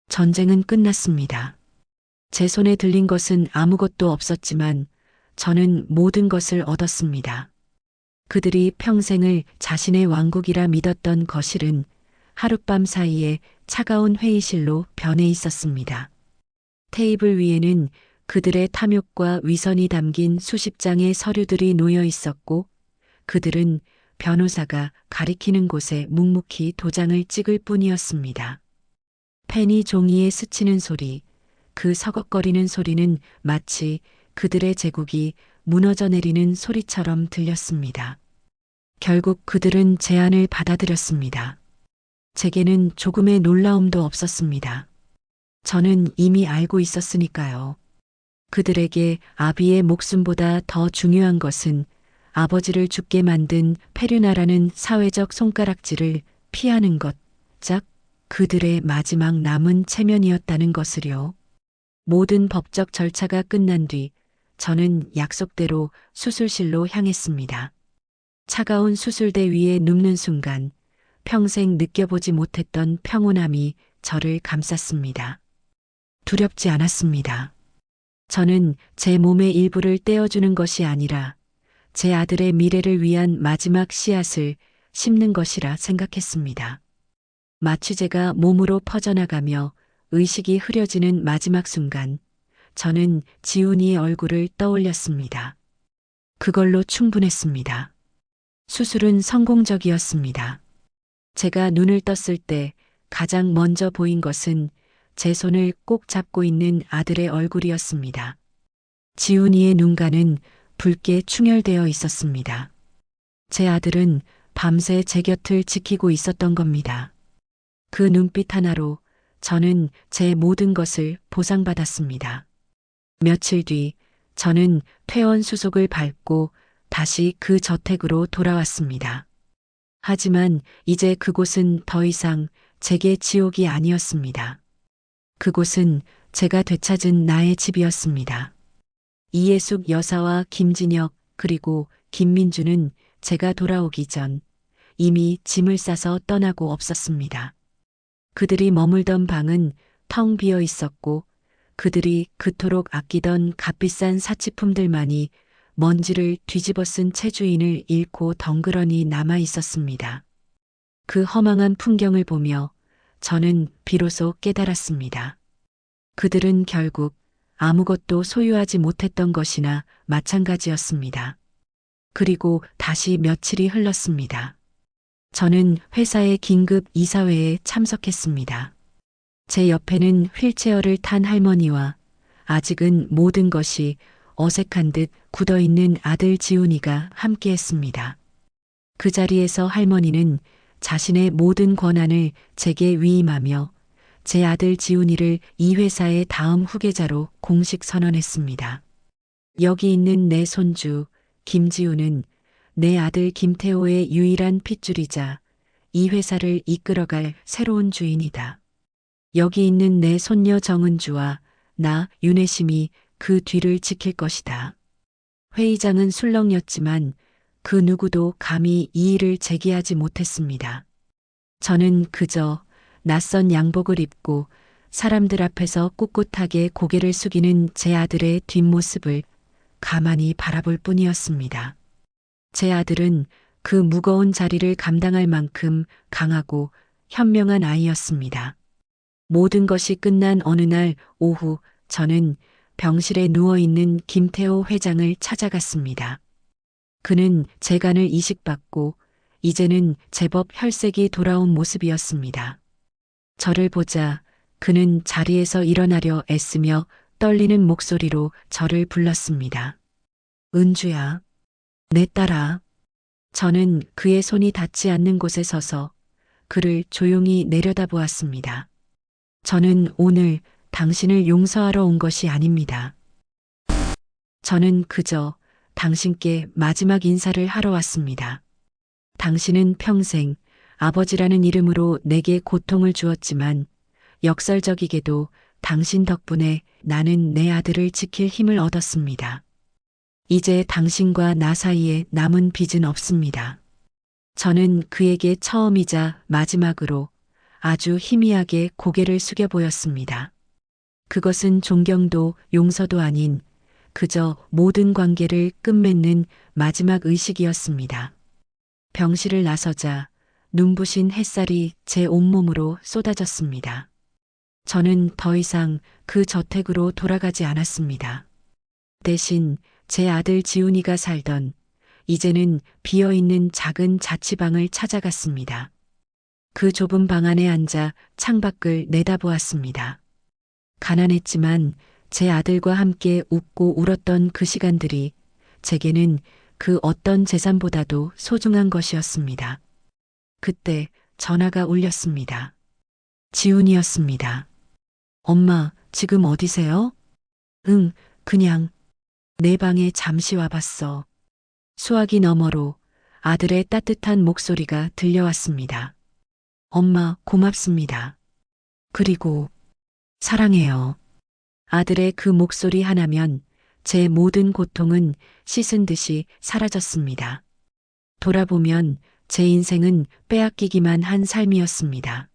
Speaker 1: 전쟁은 끝났습니다. 제 손에 들린 것은 아무것도 없었지만 저는 모든 것을 얻었습니다. 그들이 평생을 자신의 왕국이라 믿었던 거실은 하룻밤 사이에 차가운 회의실로 변해 있었습니다. 테이블 위에는 그들의 탐욕과 위선이 담긴 수십 장의 서류들이 놓여 있었고, 그들은 변호사가 가리키는 곳에 묵묵히 도장을 찍을 뿐이었습니다. 펜이 종이에 스치는 소리, 그 서걱거리는 소리는 마치 그들의 제국이 무너져 내리는 소리처럼 들렸습니다. 결국 그들은 제안을 받아들였습니다. 제게는 조금의 놀라움도 없었습니다. 저는 이미 알고 있었으니까요. 그들에게 아비의 목숨보다 더 중요한 것은 아버지를 죽게 만든 페류나라는 사회적 손가락질을 피하는 것, 짝 그들의 마지막 남은 체면이었다는 것을요. 모든 법적 절차가 끝난 뒤 저는 약속대로 수술실로 향했습니다. 차가운 수술대 위에 눕는 순간 평생 느껴보지 못했던 평온함이 저를 감쌌습니다. 두렵지 않았습니다. 저는 제 몸의 일부를 떼어주는 것이 아니라 제 아들의 미래를 위한 마지막 씨앗을 심는 것이라 생각했습니다. 마취제가 몸으로 퍼져나가며 의식이 흐려지는 마지막 순간, 저는 지훈이의 얼굴을 떠올렸습니다. 그걸로 충분했습니다. 수술은 성공적이었습니다. 제가 눈을 떴을 때 가장 먼저 보인 것은 제 손을 꼭 잡고 있는 아들의 얼굴이었습니다. 지훈이의 눈가는 붉게 충혈되어 있었습니다. 제 아들은 밤새 제 곁을 지키고 있었던 겁니다. 그 눈빛 하나로 저는 제 모든 것을 보상받았습니다. 며칠 뒤 저는 퇴원 수속을 밟고 다시 그 저택으로 돌아왔습니다. 하지만 이제 그곳은 더 이상 제게 지옥이 아니었습니다. 그곳은 제가 되찾은 나의 집이었습니다. 이예숙 여사와 김진혁 그리고 김민주는 제가 돌아오기 전 이미 짐을 싸서 떠나고 없었습니다. 그들이 머물던 방은 텅 비어 있었고 그들이 그토록 아끼던 값비싼 사치품들만이 먼지를 뒤집어 쓴 채주인을 잃고 덩그러니 남아 있었습니다. 그 허망한 풍경을 보며 저는 비로소 깨달았습니다. 그들은 결국 아무것도 소유하지 못했던 것이나 마찬가지였습니다. 그리고 다시 며칠이 흘렀습니다. 저는 회사의 긴급 이사회에 참석했습니다. 제 옆에는 휠체어를 탄 할머니와 아직은 모든 것이 어색한 듯 굳어있는 아들 지훈이가 함께했습니다. 그 자리에서 할머니는 자신의 모든 권한을 제게 위임하며 제 아들 지훈이를 이 회사의 다음 후계자로 공식 선언했습니다. 여기 있는 내 손주 김지훈은 내 아들 김태호의 유일한 핏줄이자 이 회사를 이끌어갈 새로운 주인이다. 여기 있는 내 손녀 정은주와 나 윤혜심이 그 뒤를 지킬 것이다. 회의장은 술렁였지만 그 누구도 감히 이의를 제기하지 못했습니다. 저는 그저 낯선 양복을 입고 사람들 앞에서 꿋꿋하게 고개를 숙이는 제 아들의 뒷모습을 가만히 바라볼 뿐이었습니다. 제 아들은 그 무거운 자리를 감당할 만큼 강하고 현명한 아이였습니다. 모든 것이 끝난 어느 날 오후 저는 병실에 누워있는 김태호 회장을 찾아갔습니다. 그는 재간을 이식받고 이제는 제법 혈색이 돌아온 모습이었습니다. 저를 보자 그는 자리에서 일어나려 애쓰며 떨리는 목소리로 저를 불렀습니다. 은주야, 내 딸아. 저는 그의 손이 닿지 않는 곳에 서서 그를 조용히 내려다보았습니다. 저는 오늘 당신을 용서하러 온 것이 아닙니다. 저는 그저 당신께 마지막 인사를 하러 왔습니다. 당신은 평생 아버지라는 이름으로 내게 고통을 주었지만 역설적이게도 당신 덕분에 나는 내 아들을 지킬 힘을 얻었습니다. 이제 당신과 나 사이에 남은 빚은 없습니다. 저는 그에게 처음이자 마지막으로 아주 희미하게 고개를 숙여 보였습니다. 그것은 존경도 용서도 아닌 그저 모든 관계를 끝맺는 마지막 의식이었습니다. 병실을 나서자 눈부신 햇살이 제 온몸으로 쏟아졌습니다. 저는 더 이상 그 저택으로 돌아가지 않았습니다. 대신 제 아들 지훈이가 살던 이제는 비어있는 작은 자취방을 찾아갔습니다. 그 좁은 방 안에 앉아 창밖을 내다보았습니다. 가난했지만 제 아들과 함께 웃고 울었던 그 시간들이 제게는 그 어떤 재산보다도 소중한 것이었습니다. 그때 전화가 울렸습니다. 지훈이었습니다. 엄마, 지금 어디세요? 응, 그냥 내 방에 잠시 와봤어. 수화기 너머로 아들의 따뜻한 목소리가 들려왔습니다. 엄마, 고맙습니다. 그리고 사랑해요. 아들의 그 목소리 하나면 제 모든 고통은 씻은 듯이 사라졌습니다. 돌아보면 제 인생은 빼앗기기만 한 삶이었습니다.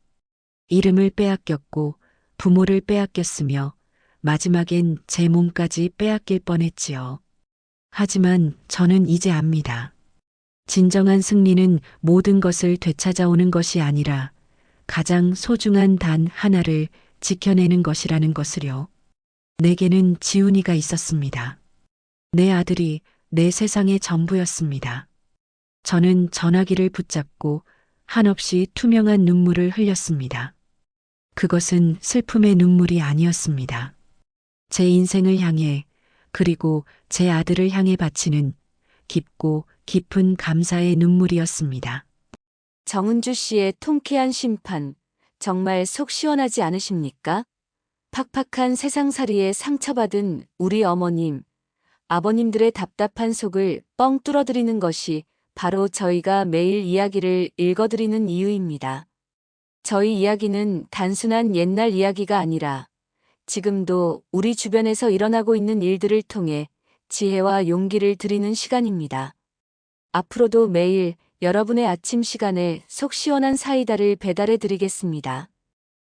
Speaker 1: 이름을 빼앗겼고 부모를 빼앗겼으며 마지막엔 제 몸까지 빼앗길 뻔했지요. 하지만 저는 이제 압니다. 진정한 승리는 모든 것을 되찾아오는 것이 아니라 가장 소중한 단 하나를 지켜내는 것이라는 것을요. 내게는 지훈이가 있었습니다. 내 아들이 내 세상의 전부였습니다. 저는 전화기를 붙잡고 한없이 투명한 눈물을 흘렸습니다. 그것은 슬픔의 눈물이 아니었습니다. 제 인생을 향해 그리고 제 아들을 향해 바치는 깊고 깊은 감사의 눈물이었습니다.
Speaker 2: 정은주 씨의 통쾌한 심판, 정말 속 시원하지 않으십니까? 팍팍한 세상살이에 상처받은 우리 어머님, 아버님들의 답답한 속을 뻥 뚫어드리는 것이 바로 저희가 매일 이야기를 읽어드리는 이유입니다. 저희 이야기는 단순한 옛날 이야기가 아니라 지금도 우리 주변에서 일어나고 있는 일들을 통해 지혜와 용기를 드리는 시간입니다. 앞으로도 매일 여러분의 아침 시간에 속 시원한 사이다를 배달해 드리겠습니다.